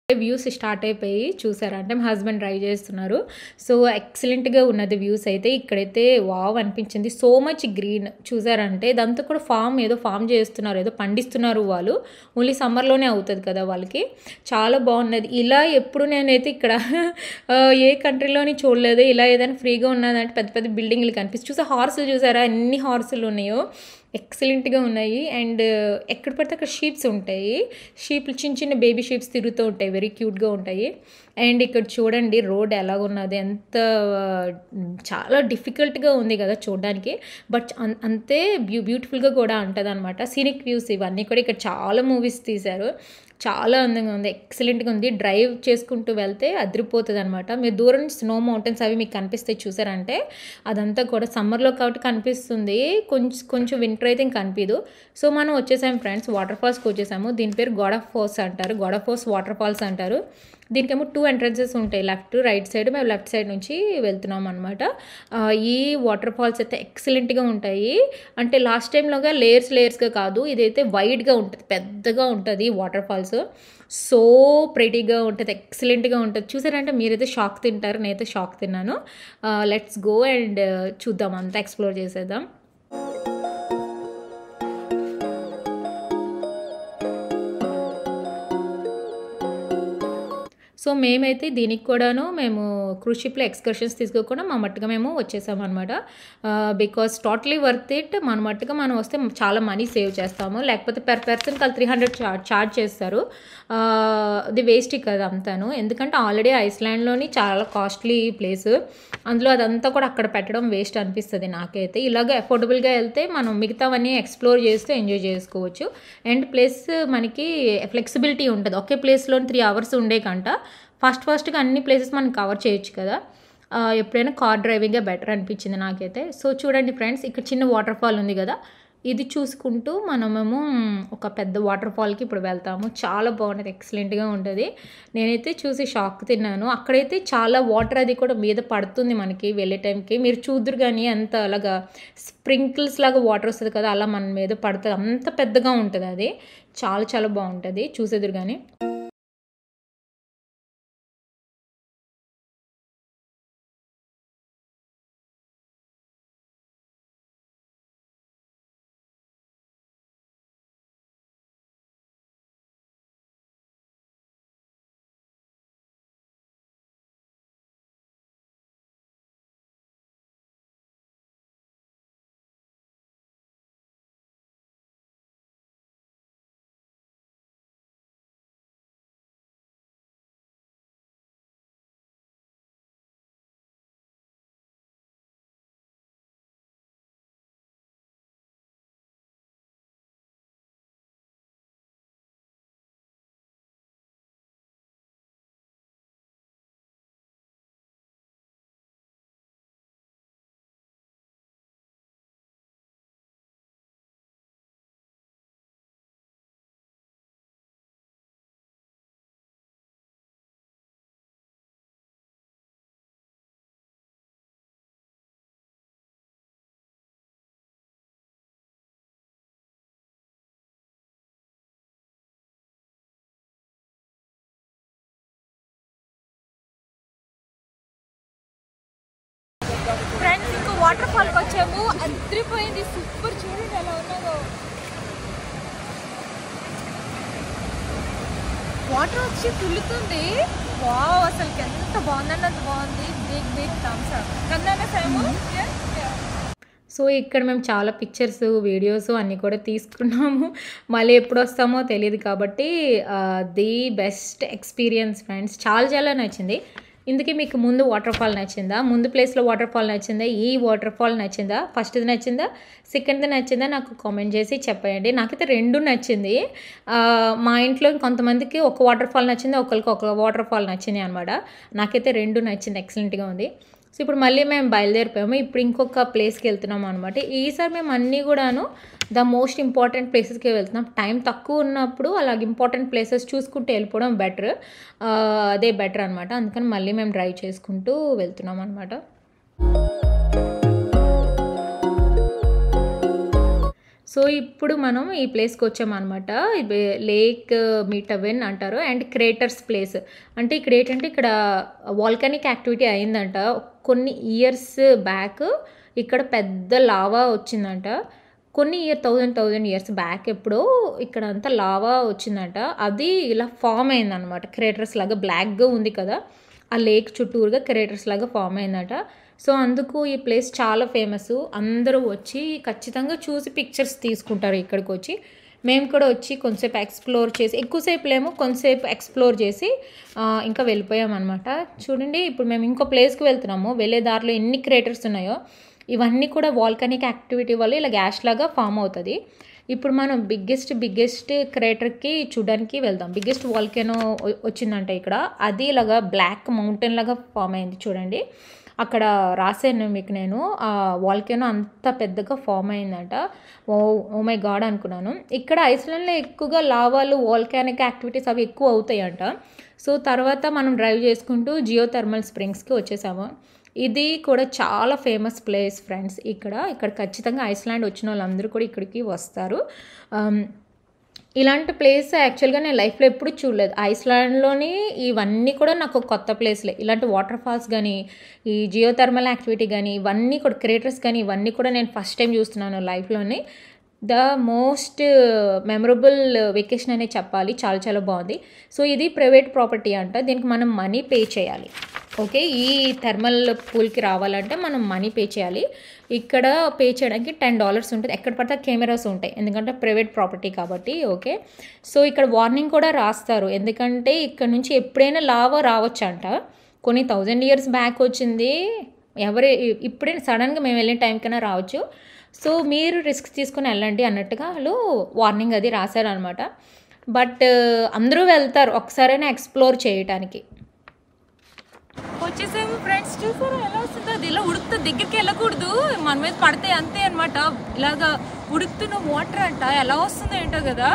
వ్యూస్ స్టార్ట్ అయిపోయి చూసారంటే మా హస్బెండ్ డ్రైవ్ చేస్తున్నారు. సో ఎక్సలెంట్గా ఉన్నది వ్యూస్ అయితే. ఇక్కడైతే వావ్ అనిపించింది. సో మచ్ గ్రీన్ చూసారంటే. ఇదంతా కూడా ఏదో ఫామ్ చేస్తున్నారు, ఏదో పండిస్తున్నారు వాళ్ళు. ఓన్లీ సమ్మర్లోనే అవుతుంది కదా వాళ్ళకి. చాలా బాగున్నది. ఇలా ఎప్పుడు నేనైతే ఇక్కడ ఏ కంట్రీలోని చూడలేదు. ఇలా ఏదైనా ఫ్రీగా ఉన్నదంటే పెద్ద పెద్ద బిల్డింగ్లు కనిపిస్తుంది. హార్సులు చూసారా ఎన్ని హార్సులు ఉన్నాయో. ఎక్సలెంట్గా ఉన్నాయి. అండ్ ఎక్కడ పడితే అక్కడ షీప్స్ ఉంటాయి. షీప్లు చిన్న చిన్న బేబీ షీప్స్ తిరుగుతూ ఉంటాయి. వెరీ క్యూట్గా ఉంటాయి. అండ్ ఇక్కడ చూడండి రోడ్ ఎలాగున్నది. చాలా డిఫికల్ట్గా ఉంది కదా చూడడానికి. బట్ అంతే బ్యూటిఫుల్గా కూడా ఉంటుంది అనమాట. సీనిక్ వ్యూస్ ఇవన్నీ కూడా ఇక్కడ చాలా మూవీస్ తీశారు. చాలా అందంగా ఉంది, ఎక్సలెంట్గా ఉంది. డ్రైవ్ చేసుకుంటూ వెళ్తే అదిరిపోతుంది అనమాట. మీరు దూరం నుంచి స్నో మౌంటైన్స్ అవి మీకు కనిపిస్తాయి చూసారంటే. అదంతా కూడా సమ్మర్లో కాబట్టి కనిపిస్తుంది. కొంచెం వింటర్ అయితే ఇంక కనిపించదు. సో మనం వచ్చేసాము ఫ్రెండ్స్, వాటర్ ఫాల్స్కి వచ్చేసాము. దీని పేరు గాడ్ ఆఫ్ ఫాల్స్ అంటారు. God of falls waterfalls అంటారు. దీనికేమో 2 ఎంట్రన్సెస్ ఉంటాయి, లెఫ్ట్ రైట్ సైడ్. మేము లెఫ్ట్ సైడ్ నుంచి వెళ్తున్నాం అనమాట. ఈ వాటర్ ఫాల్స్ అయితే ఎక్సలెంట్గా ఉంటాయి. అంటే లాస్ట్ టైంలోగా లేయర్స్గా కాదు, ఇదైతే వైడ్గా ఉంటుంది, పెద్దగా ఉంటుంది వాటర్ ఫాల్స్. సో ప్రెటీగా ఉంటుంది, ఎక్సలెంట్గా ఉంటుంది. చూసారంటే మీరైతే షాక్ తింటారు, నేనైతే షాక్ తిన్నాను. లెట్స్ గో అండ్ చూద్దాం, అంతా ఎక్స్ప్లోర్ చేసేద్దాం. సో మేమైతే దీనికి కూడాను మేము క్రూజ్ షిప్‌లో ఎక్స్‌కర్షన్స్ తీసుకోకుండా మా మట్టుగా మేము వచ్చేసామనమాట. Because totally worth it. మన మట్టుగా మనం వస్తే చాలా మనీ సేవ్ చేస్తాము. లేకపోతే పర్ పర్సన్‌కి ఆళ్ళు 300 చార్జ్ చేస్తారు. అది వేస్ట్ కదా అంతాను. ఎందుకంటే ఆల్రెడీ ఐస్‌లాండ్‌లోని చాలా కాస్ట్‌లీ ప్లేస్. అందులో అదంతా కూడా అక్కడ పెట్టడం వేస్ట్ అనిపిస్తది నాకైతే. ఇలాగ అఫోర్డబుల్‌గా ఎళ్తే మనం మిగతావన్నీ ఎక్స్‌ప్లోర్ చేస్తూ ఎంజాయ్ చేసుకోవచ్చు. అండ్ ప్లస్ మనకి ఫ్లెక్సిబిలిటీ ఉంటది. ఒకే ప్లేస్‌లోని 3 అవర్స్ ఉండే కంట ఫస్ట్‌గా అన్ని ప్లేసెస్ మనం కవర్ చేయొచ్చు కదా! ఎప్పుడైనా కార్ డ్రైవింగే బెటర్ అనిపించింది నాకైతే. సో చూడండి ఫ్రెండ్స్, ఇక్కడ చిన్న వాటర్ ఫాల్ ఉంది కదా! ఇది చూసుకుంటూ మనమేమో ఒక పెద్ద వాటర్ ఫాల్‌కి ఇప్పుడు వెళ్తాము. చాలా బాగుంటది. ఎక్సలెంట్‌గా ఉంటది. నేనైతే చూసి షాక్ తిన్నాను. అక్కడైతే చాలా వాటర్ అది కూడా మీద పడుతుంది మనకి వెళ్ళే టైంకి. మీరు చూద్దురు గానీ అంత అలాగా స్ప్రింకిల్స్ లాగా వాటర్ వస్తది కదా! అలా మన మీద పడతది. అంత పెద్దగా ఉంటది అది. చాలా బాగుంటది. చూసేదురు గానీ. ఫ్రెండ్స్ ఇంకో వాటర్ ఫాల్కి వచ్చాము. అదిరిపోయింది. సూపర్. చూడండి ఎలా ఉన్నదో. వాటర్ వచ్చి తుల్లుతుంది. వావ్, అసలు ఎంత బాగుందండి, అంత బాగుంది. Big thumbs up. కన్నానా సేము. సో ఇక్కడ మేము చాలా పిక్చర్స్, వీడియోస్ అన్నీ కూడా తీసుకున్నాము. మళ్ళీ ఎప్పుడు వస్తామో తెలియదు కాబట్టి ది బెస్ట్ ఎక్స్పీరియన్స్ ఫ్రెండ్స్. చాలా నచ్చింది. ఇందుకే మీకు ముందు వాటర్ ఫాల్ నచ్చిందా? ముందు ప్లేస్‌లో వాటర్ ఫాల్ నచ్చిందా? ఈ వాటర్ ఫాల్ నచ్చిందా? ఫస్ట్‌ది నచ్చిందా? సెకండ్‌ది నచ్చిందా? నాకు కామెంట్ చేసి చెప్పేయండి. నాకైతే 2 నచ్చింది. మా ఇంట్లో కొంతమందికి ఒక వాటర్ ఫాల్ నచ్చింది. ఒకళ్ళకి ఒక వాటర్ ఫాల్ నచ్చినాయి అనమాట. నాకైతే 2 నచ్చింది. ఎక్సలెంట్‌గా ఉంది. సో ఇప్పుడు మళ్ళీ మేము బయలుదేరిపోయాము. ఇప్పుడు ఇంకొక ప్లేస్‌కి వెళ్తున్నాము అనమాట. ఈసారి మేము అన్నీ కూడాను ద మోస్ట్ ఇంపార్టెంట్ ప్లేసెస్‌కే వెళ్తున్నాం. టైం తక్కువ ఉన్నప్పుడు అలాగ ఇంపార్టెంట్ ప్లేసెస్ చూసుకుంటూ వెళ్ళిపోవడం బెటర్. అదే బెటర్ అనమాట. అందుకని మళ్ళీ మేము డ్రైవ్ చేసుకుంటూ వెళ్తున్నాం అనమాట. సో ఇప్పుడు మనం ఈ ప్లేస్‌కి వచ్చామనమాట. ఇది లేక్ మీటవెన్ అంటారు. And craters place. అంటే ఇక్కడ ఏంటంటే ఇక్కడ వాల్కానిక్ యాక్టివిటీ అయిందంట. కొన్ని ఇయర్స్ బ్యాక్ ఇక్కడ పెద్ద లావా వచ్చిందంట. కొన్ని 1000 ఇయర్స్ బ్యాక్ ఎప్పుడో ఇక్కడ అంతా లావా వచ్చిందంట. అది ఇలా ఫామ్ అయిందనమాట. క్రేటర్స్ లాగా బ్లాక్‌గా ఉంది కదా! ఆ లేక్ చుట్టూరుగా క్రేటర్స్ లాగా ఫామ్ అయిందట. సో అందుకు ఈ ప్లేస్ చాలా ఫేమస్. అందరూ వచ్చి ఖచ్చితంగా చూసి పిక్చర్స్ తీసుకుంటారు ఇక్కడికి వచ్చి. మేము కూడా వచ్చి కొంతసేపు ఎక్స్‌ప్లోర్ చేసి, ఎక్కువసేపు లేము, కొంతసేపు ఎక్స్‌ప్లోర్ చేసి ఇంకా వెళ్ళిపోయామన్నమాట. చూడండి ఇప్పుడు మేము ఇంకో ప్లేస్‌కి వెళ్తున్నాము. వెళ్ళే దారిలో ఎన్ని క్రేటర్స్ ఉన్నాయో ఇవన్నీ కూడా వాల్కానిక్ యాక్టివిటీ వల్ల ఇలా యాష్ లాగా ఫామ్ అవుతుంది. ఇప్పుడు మనం బిగ్గెస్ట్ క్రేటర్కి చూడడానికి వెళ్దాం. బిగ్గెస్ట్ వాల్కెనో వచ్చిందంట ఇక్కడ. అది ఇలాగా బ్లాక్ మౌంటైన్ లాగా ఫామ్ అయింది చూడండి. అక్కడ రాశాను మీకు నేను. ఆ వాల్కెనో అంత పెద్దగా ఫామ్ అయిందంట. ఓ మై గాడ్ అనుకున్నాను. ఇక్కడ ఐస్లాండ్లో ఎక్కువగా లావాలు, వాల్కానిక్ యాక్టివిటీస్ అవి ఎక్కువ అవుతాయంట. సో తర్వాత మనం డ్రైవ్ చేసుకుంటూ జియోథర్మల్ స్ప్రింగ్స్కి వచ్చేసాము. ఇది కూడా చాలా ఫేమస్ ప్లేస్ ఫ్రెండ్స్. ఇక్కడ ఖచ్చితంగా ఐస్లాండ్ వచ్చిన వాళ్ళందరూ కూడా ఇక్కడికి వస్తారు. ఇలాంటి ప్లేస్ యాక్చువల్గా నేను లైఫ్లో ఎప్పుడు చూడలేదు. ఐస్లాండ్లోని ఇవన్నీ కూడా నాకు కొత్త ప్లేస్లే. ఇలాంటి వాటర్ ఫాల్స్ కానీ, ఈ జియోథర్మల్ యాక్టివిటీ కానీ, ఇవన్నీ కూడా క్రేటర్స్ కానీ, ఇవన్నీ కూడా నేను ఫస్ట్ టైం చూస్తున్నాను లైఫ్లోని. ద మోస్ట్ మెమరబుల్ వెకేషన్ అనే చెప్పాలి. చాలా చాలా బాగుంది. సో ఇది ప్రైవేట్ ప్రాపర్టీ అంట. దీనికి మనం మనీ పే చేయాలి. ఓకే, ఈ థర్మల్ పూల్కి రావాలంటే మనం మనీ పే చేయాలి. ఇక్కడ పే చేయడానికి $10 ఉంటుంది. ఎక్కడ పడితే కెమెరాస్ ఉంటాయి, ఎందుకంటే ప్రైవేట్ ప్రాపర్టీ కాబట్టి. ఓకే, సో ఇక్కడ వార్నింగ్ కూడా రాస్తారు, ఎందుకంటే ఇక్కడ నుంచి ఎప్పుడైనా లావా రావచ్చు అంట. కొన్ని 1000 years బ్యాక్ వచ్చింది, ఇప్పుడే సడన్గా మేము వెళ్ళిన టైం కన్నా రావచ్చు. సో మీరు రిస్క్ తీసుకుని వెళ్ళండి అన్నట్టుగా వాళ్ళు వార్నింగ్ అది రాశారనమాట. బట్ అందరూ వెళ్తారు ఒకసారైనా ఎక్స్ప్లోర్ చేయటానికి. వచ్చేసేమో ఫ్రెండ్స్, చూసారా ఎలా వస్తుందో? అది ఇలా ఉడుకుతుంది, దగ్గరికి వెళ్ళకూడదు, మన మీద పడితే అంతే అనమాట. ఇలాగా ఉడుకుతున్న వాటర్ అంట, ఎలా వస్తుందో ఏంటో కదా.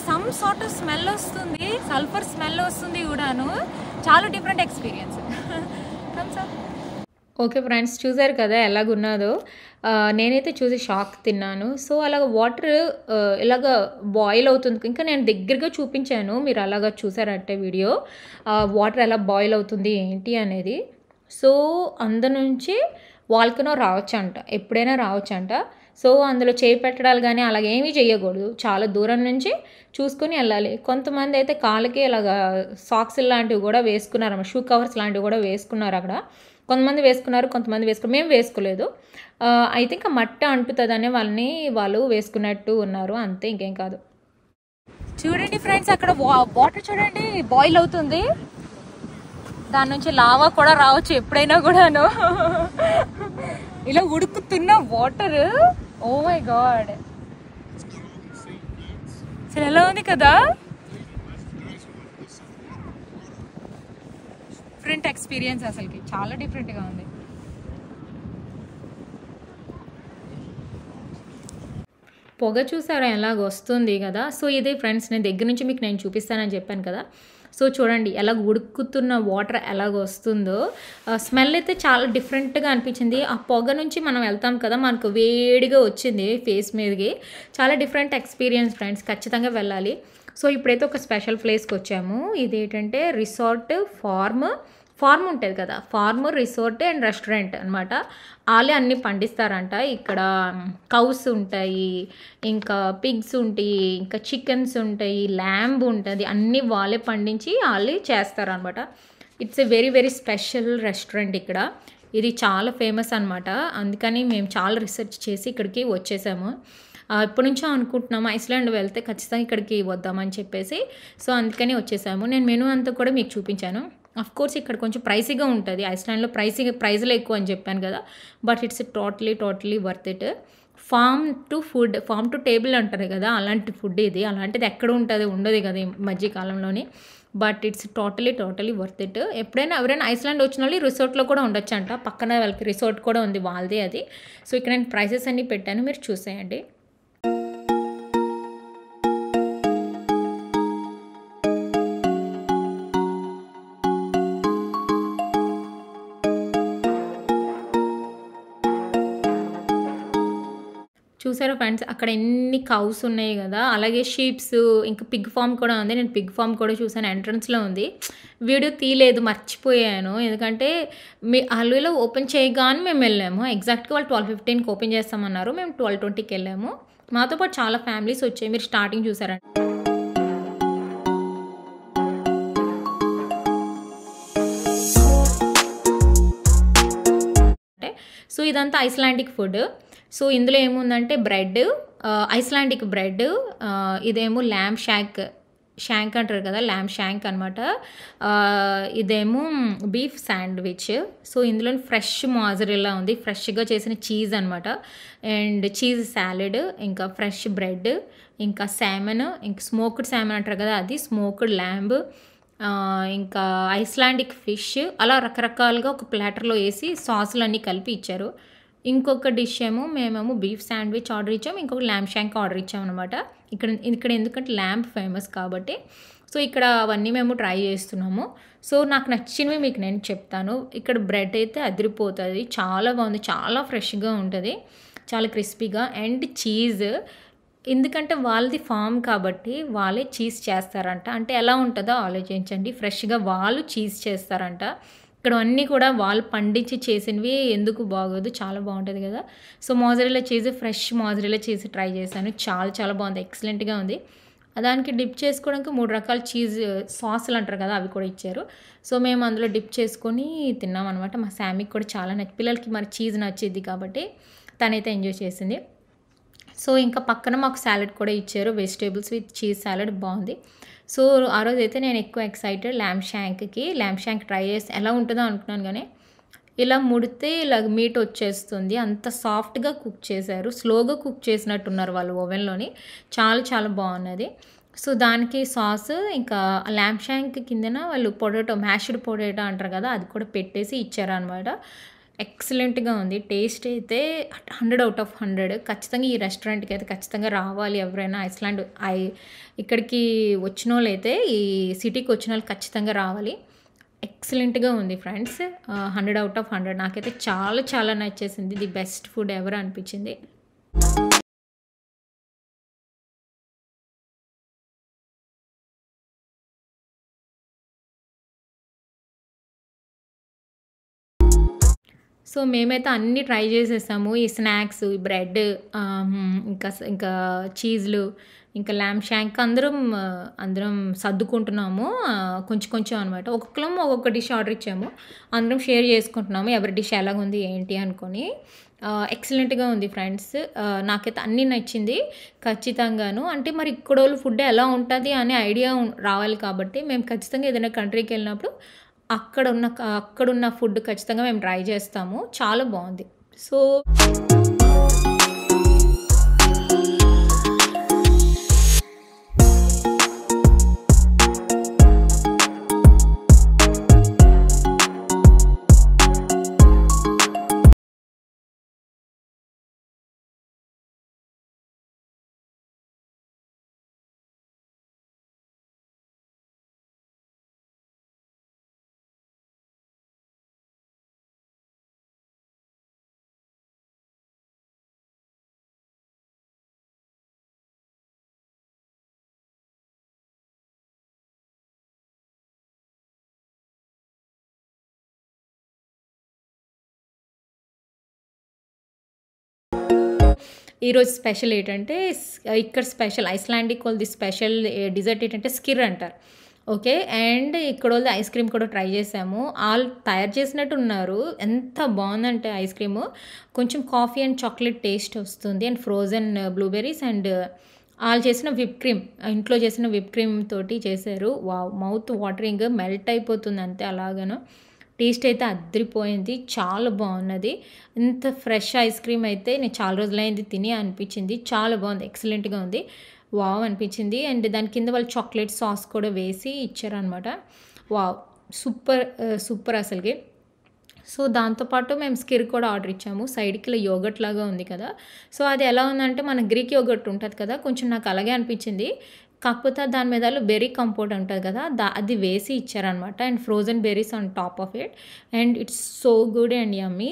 సమ్ సార్ట్ ఆఫ్ స్మెల్ వస్తుంది, సల్ఫర్ స్మెల్ వస్తుంది కూడాను. చాలా డిఫరెంట్ ఎక్స్పీరియన్స్. ఓకే ఫ్రెండ్స్, చూసారు కదా ఎలాగున్నదో. నేనైతే చూసి షాక్ తిన్నాను. సో అలాగ వాటర్ ఇలాగ బాయిల్ అవుతుంది. ఇంకా నేను దగ్గరగా చూపించాను, మీరు అలాగ చూసారంటే వీడియో వాటర్ ఎలా బాయిల్ అవుతుంది ఏంటి అనేది. సో అందు నుంచి వాల్కనో రావచ్చంట, ఎప్పుడైనా రావచ్చంట. సో అందులో చేయి పెట్టడాలు కానీ అలాగేమీ చేయకూడదు, చాలా దూరం నుంచి చూసుకొని వెళ్ళాలి. కొంతమంది అయితే కాళ్ళకి ఇలాగ సాక్స్ లాంటివి కూడా వేసుకున్నారు, షూ కవర్స్ లాంటివి కూడా వేసుకున్నారు అక్కడ. కొంతమంది వేసుకున్నారు, కొంతమంది వేసుకున్నారు, మేము వేసుకోలేదు. అయితే ఇంకా మట్ట అంటుతుందనే వాళ్ళు వేసుకున్నట్టు ఉన్నారు, అంతే, ఇంకేం కాదు. చూడండి ఫ్రెండ్స్, అక్కడ వాటర్ చూడండి బాయిల్ అవుతుంది. దాని నుంచి లావా కూడా రావచ్చు ఎప్పుడైనా కూడాను. ఇలా ఉడుకుతున్న వాటర్, ఓ మై గాడ్, అసలు ఎలా ఉంది కదా. డిఫరెంట్ ఎక్స్పీరియన్స్, అసలుకి చాలా డిఫరెంట్గా ఉంది. పొగ చూసారా ఎలాగ వస్తుంది కదా. సో ఇదే ఫ్రెండ్స్, నేను దగ్గర నుంచి మీకు నేను చూపిస్తానని చెప్పాను కదా. సో చూడండి ఎలాగ ఉడుకుతున్న వాటర్ ఎలాగ వస్తుందో. స్మెల్ అయితే చాలా డిఫరెంట్గా అనిపించింది. ఆ పొగ నుంచి మనం వెళ్తాం కదా, మనకు వేడిగా వచ్చింది ఫేస్ మీదకి. చాలా డిఫరెంట్ ఎక్స్పీరియన్స్ ఫ్రెండ్స్, ఖచ్చితంగా వెళ్ళాలి. సో ఇప్పుడైతే ఒక స్పెషల్ ప్లేస్కి వచ్చాము. ఇదేంటంటే రిసార్ట్ ఫార్మ్ ఉంటుంది కదా, ఫార్మ్ రిసార్ట్ అండ్ రెస్టారెంట్ అనమాట. వాళ్ళే అన్నీ పండిస్తారంట. ఇక్కడ కౌస్ ఉంటాయి, ఇంకా పిగ్స్ ఉంటాయి, ఇంకా చికెన్స్ ఉంటాయి, ల్యాంబ్ ఉంటుంది, అన్నీ వాళ్ళే పండించి వాళ్ళే చేస్తారనమాట. It's a very very special restaurant ఇక్కడ. ఇది చాలా ఫేమస్ అనమాట. అందుకని మేము చాలా రీసెర్చ్ చేసి ఇక్కడికి వచ్చేసాము. ఎప్పటి నుంచో అనుకుంటున్నాము ఐస్లాండ్ వెళ్తే ఖచ్చితంగా ఇక్కడికి వద్దామని చెప్పేసి. సో అందుకని వచ్చేసాము. నేను మెనూ అంతా కూడా మీకు చూపించాను. అఫ్ కోర్స్ ఇక్కడ కొంచెం ప్రైసీగా ఉంటుంది, ఐస్లాండ్లో ప్రైజ్లు ఎక్కువ అని చెప్పాను కదా. But it's totally worth it. Farm to table అంటారు కదా, అలాంటి ఫుడ్ ఇది. అలాంటిది ఎక్కడ ఉంటుంది, ఉండదు కదా ఈ మధ్యకాలంలోని. But it's totally worth it. ఎవరైనా ఐస్లాండ్ వచ్చిన వాళ్ళు రిసార్ట్లో కూడా ఉండొచ్చు అంట. పక్కన వాళ్ళకి రిసార్ట్ కూడా ఉంది, వాళ్ళదే అది. సో ఇక్కడ నేను ప్రైసెస్ అన్నీ పెట్టాను, మీరు చూసేయండి. చూసారా ఫ్రెండ్స్, అక్కడ ఎన్ని కౌస్ ఉన్నాయి కదా, అలాగే షీప్స్, ఇంకా పిగ్ ఫామ్ కూడా ఉంది. నేను పిగ్ ఫామ్ కూడా చూసాను, ఎంట్రన్స్లో ఉంది. వీడియో తీయలేదు, మర్చిపోయాను. ఎందుకంటే హల్వీలో ఓపెన్ చేయగానే మేము వెళ్ళాము. ఎగ్జాక్ట్గా వాళ్ళు 12:15కి ఓపెన్ చేస్తామన్నారు, మేము 12:20కి వెళ్ళాము. మాతో పాటు చాలా ఫ్యామిలీస్ వచ్చాయి, మీరు స్టార్టింగ్ చూసారండి. సో ఇదంతా ఐస్లాండిక్ ఫుడ్. సో ఇందులో ఏముందంటే బ్రెడ్, ఐస్లాండిక్ బ్రెడ్, ఇదేమో ల్యాంబ్ షాంక్ అంటారు కదా, ల్యాంబ్ షాంక్ అనమాట. ఇదేమో బీఫ్ శాండ్విచ్. సో ఇందులో ఫ్రెష్ మాజరెల్లా ఉంది, ఫ్రెష్గా చేసిన చీజ్ అనమాట. అండ్ చీజ్ సాలెడ్, ఇంకా ఫ్రెష్ బ్రెడ్, ఇంకా శామన్, ఇంకా స్మోక్డ్ శామన్ అంటారు కదా అది, స్మోక్డ్ ల్యాంబ్, ఇంకా ఐస్లాండిక్ ఫిష్. అలా రకరకాలుగా ఒక ప్లాటర్లో వేసి సాసులు అన్నీ కలిపి ఇచ్చారు. ఇంకొక డిష్ మేమేమో బీఫ్ శాండ్విచ్ ఆర్డర్ ఇచ్చాము, ఇంకొక ల్యాంబ్ షాంక్ ఆర్డర్ ఇచ్చామన్నమాట. ఇక్కడ ఎందుకంటే ల్యాంబ్ ఫేమస్ కాబట్టి. సో ఇక్కడ అవన్నీ మేము ట్రై చేస్తున్నాము. సో నాకు నచ్చినవి మీకు నేను చెప్తాను. ఇక్కడ బ్రెడ్ అయితే అదిరిపోతుంది, చాలా బాగుంది, చాలా ఫ్రెష్గా ఉంటుంది, చాలా క్రిస్పీగా. అండ్ చీజ్, ఎందుకంటే వాళ్ళది ఫామ్ కాబట్టి వాళ్ళే చీజ్ చేస్తారంట. అంటే ఎలా ఉంటుందో ఆలోచించండి, ఫ్రెష్గా వాళ్ళు చీజ్ చేస్తారంట. ఇక్కడ అన్నీ కూడా వాళ్ళు పండించి చేసినవి ఎందుకు బాగోదు, చాలా బాగుంటుంది కదా. So mozzarella cheese, fresh mozzarella cheese try చేశాను, చాలా చాలా బాగుంది, ఎక్సలెంట్గా ఉంది. దానికి డిప్ చేసుకోవడానికి 3 రకాల చీజ్ సాసులు అంటారు కదా, అవి కూడా ఇచ్చారు. సో మేము అందులో డిప్ చేసుకొని తిన్నాం అనమాట. మా శామీకి కూడా చాలా పిల్లలకి మరి చీజ్ నచ్చింది కాబట్టి తనైతే ఎంజాయ్ చేసింది. సో ఇంకా పక్కన మాకు సాలెడ్ కూడా ఇచ్చారు, వెజిటేబుల్స్ విత్ చీజ్ సాలెడ్ బాగుంది. సో ఆ రోజైతే నేను ఎక్కువ ఎక్సైటెడ్ ల్యాంబ్ షాంక్ ట్రై చేసి ఎలా ఉంటుందో అనుకున్నాను, కానీ ఇలా ముడితే ఇలా మీట్ వచ్చేస్తుంది, అంత సాఫ్ట్గా కుక్ చేశారు, స్లోగా కుక్ చేసినట్టున్నారు వాళ్ళు ఓవెన్లోని, చాలా చాలా బాగున్నది. సో దానికి సాస్ ఇంకా ల్యాంబ్ షాంక్ కిందన వాళ్ళు పొటాటో, మ్యాష్డ్ పొటాటో అంటారు కదా, అది కూడా పెట్టేసి ఇచ్చారనమాట. ఎక్సలెంట్గా ఉంది, టేస్ట్ అయితే 100 out of 100. ఖచ్చితంగా ఈ రెస్టారెంట్కి అయితే ఖచ్చితంగా రావాలి ఎవరైనా ఐస్లాండ్ ఇక్కడికి వచ్చిన వాళ్ళు అయితే, ఈ సిటీకి వచ్చిన వాళ్ళు ఖచ్చితంగా రావాలి. ఎక్సలెంట్గా ఉంది ఫ్రెండ్స్, 100 out of 100. నాకైతే చాలా చాలా నచ్చేసింది, ది బెస్ట్ ఫుడ్ ఎవర్ అనిపించింది. సో మేమైతే అన్నీ ట్రై చేసేసాము, ఈ స్నాక్స్, ఈ బ్రెడ్, ఇంకా చీజ్లు, ఇంకా ల్యాంబ్ షాంక్ అందరం సర్దుకుంటున్నాము, కొంచెం కొంచెం అనమాట. ఒక్కొక్కరం ఒక్కొక్క డిష్ ఆర్డర్ ఇచ్చాము, అందరం షేర్ చేసుకుంటున్నాము ఎవరి డిష్ ఎలాగుంది ఏంటి అనుకొని. ఎక్సలెంట్గా ఉంది ఫ్రెండ్స్, నాకైతే అన్నీ నచ్చింది ఖచ్చితంగాను. అంటే మరి ఇక్కడోళ్ళు ఫుడ్ ఎలా ఉంటుంది అనే ఐడియా రావాలి కాబట్టి మేము ఖచ్చితంగా ఏదైనా కంట్రీకి వెళ్ళినప్పుడు అక్కడున్న ఫుడ్ ఖచ్చితంగా మేము ట్రై చేస్తాము, చాలా బాగుంది. సో ఈరోజు స్పెషల్ ఏంటంటే, ఇక్కడ స్పెషల్ ఐస్లాండిక్ వాళ్ళది స్పెషల్ డిజర్ట్ ఏంటంటే స్కిర్ అంటారు. ఓకే, అండ్ ఇక్కడ వాళ్ళది ఐస్ క్రీమ్ కూడా ట్రై చేసాము, వాళ్ళు తయారు చేసినట్టు ఉన్నారు, ఎంత బాగుందంటే ఐస్ క్రీము, కొంచెం కాఫీ అండ్ చాక్లెట్ టేస్ట్ వస్తుంది, అండ్ ఫ్రోజన్ బ్లూబెర్రీస్, అండ్ వాళ్ళు చేసిన విప్ క్రీమ్, ఇంట్లో చేసిన విప్ క్రీమ్ తోటి చేశారు. వావ్, మౌత్ వాటరింగ్, మెల్ట్ అయిపోతుంది అంతే అలాగను. టేస్ట్ అయితే అదిరిపోయింది, చాలా బాగున్నది. ఇంత ఫ్రెష్ ఐస్ క్రీమ్ అయితే నేను చాలా రోజులైంది తిని అనిపించింది, చాలా బాగుంది, ఎక్సలెంట్గా ఉంది, వావ్ అనిపించింది. అండ్ దాని కింద వాళ్ళు చాక్లెట్ సాస్ కూడా వేసి ఇచ్చారనమాట. వావ్, సూపర్ అసలుకి. సో దాంతోపాటు మేము స్కిర్ కూడా ఆర్డర్ ఇచ్చాము, సైడ్కి ఇలా యోగట్ లాగా ఉంది కదా. సో అది ఎలా ఉందంటే మన గ్రీక్ యోగట్ ఉంటుంది కదా, కొంచెం నాకు అలాగే అనిపించింది, కాకపోతే దాని మీద బెర్రీ కంపోట్ ఉంటుంది కదా, అది వేసి ఇచ్చారనమాట, and frozen berries on top of it, and it's so good and యమ్మీ.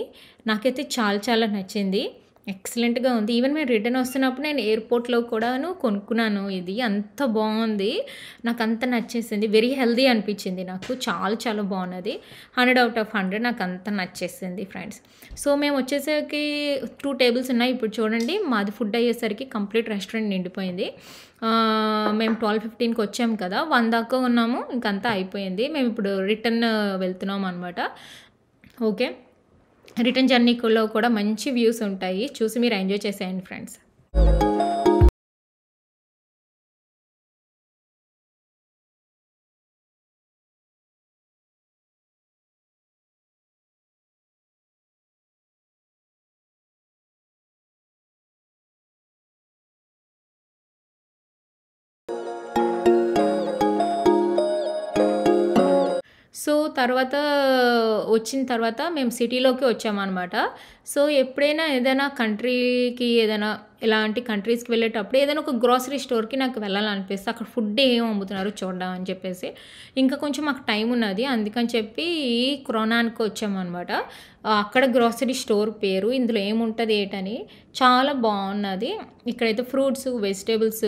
నాకైతే చాలా చాలా నచ్చింది, ఎక్సలెంట్గా ఉంది. ఈవెన్ మేము రిటర్న్ వస్తున్నప్పుడు నేను ఎయిర్పోర్ట్లో కూడాను కొనుక్కున్నాను, ఇది అంత బాగుంది, నాకు అంత నచ్చేసింది, వెరీ హెల్దీ అనిపించింది నాకు, చాలా చాలా బాగున్నది, 100 out of 100. నాకు అంత నచ్చేసింది ఫ్రెండ్స్. సో మేము వచ్చేసరికి 2 tables ఉన్నాయి, ఇప్పుడు చూడండి మాది ఫుడ్ అయ్యేసరికి కంప్లీట్ రెస్టారెంట్ నిండిపోయింది. మేము 12:15కి వచ్చాము కదా, 1 దాకా ఉన్నాము, ఇంకంతా అయిపోయింది. మేము ఇప్పుడు రిటర్న్ వెళ్తున్నాం అనమాట. ఓకే, రిటర్న్ జర్నీలో కూడా మంచి వ్యూస్ ఉంటాయి, చూసి మీరు ఎంజాయ్ చేసేయండి ఫ్రెండ్స్. సో వచ్చిన తర్వాత మేము సిటీలోకి వచ్చామన్నమాట. సో ఎప్పుడైనా ఏదైనా కంట్రీకి ఏదైనా ఇలాంటి కంట్రీస్‌కి వెళ్ళేటప్పుడు ఏదైనా ఒక గ్రోసరీ స్టోర్‌కి నాకు వెళ్ళాలనిపిస్తే అక్కడ ఫుడ్ ఏం అమ్ముతున్నారో చూద్దాం అని చెప్పేసి. ఇంకా కొంచెం మాకు టైం ఉన్నది. అందుకని చెప్పి ఈ క్రోనాన్‌కి వచ్చామనమాట. అక్కడ గ్రోసరీ స్టోర్ పేరు. ఇందులో ఏముంటది ఏటని చాలా బాగున్నది. ఇక్కడైతే ఫ్రూట్స్, వెజిటబుల్స్,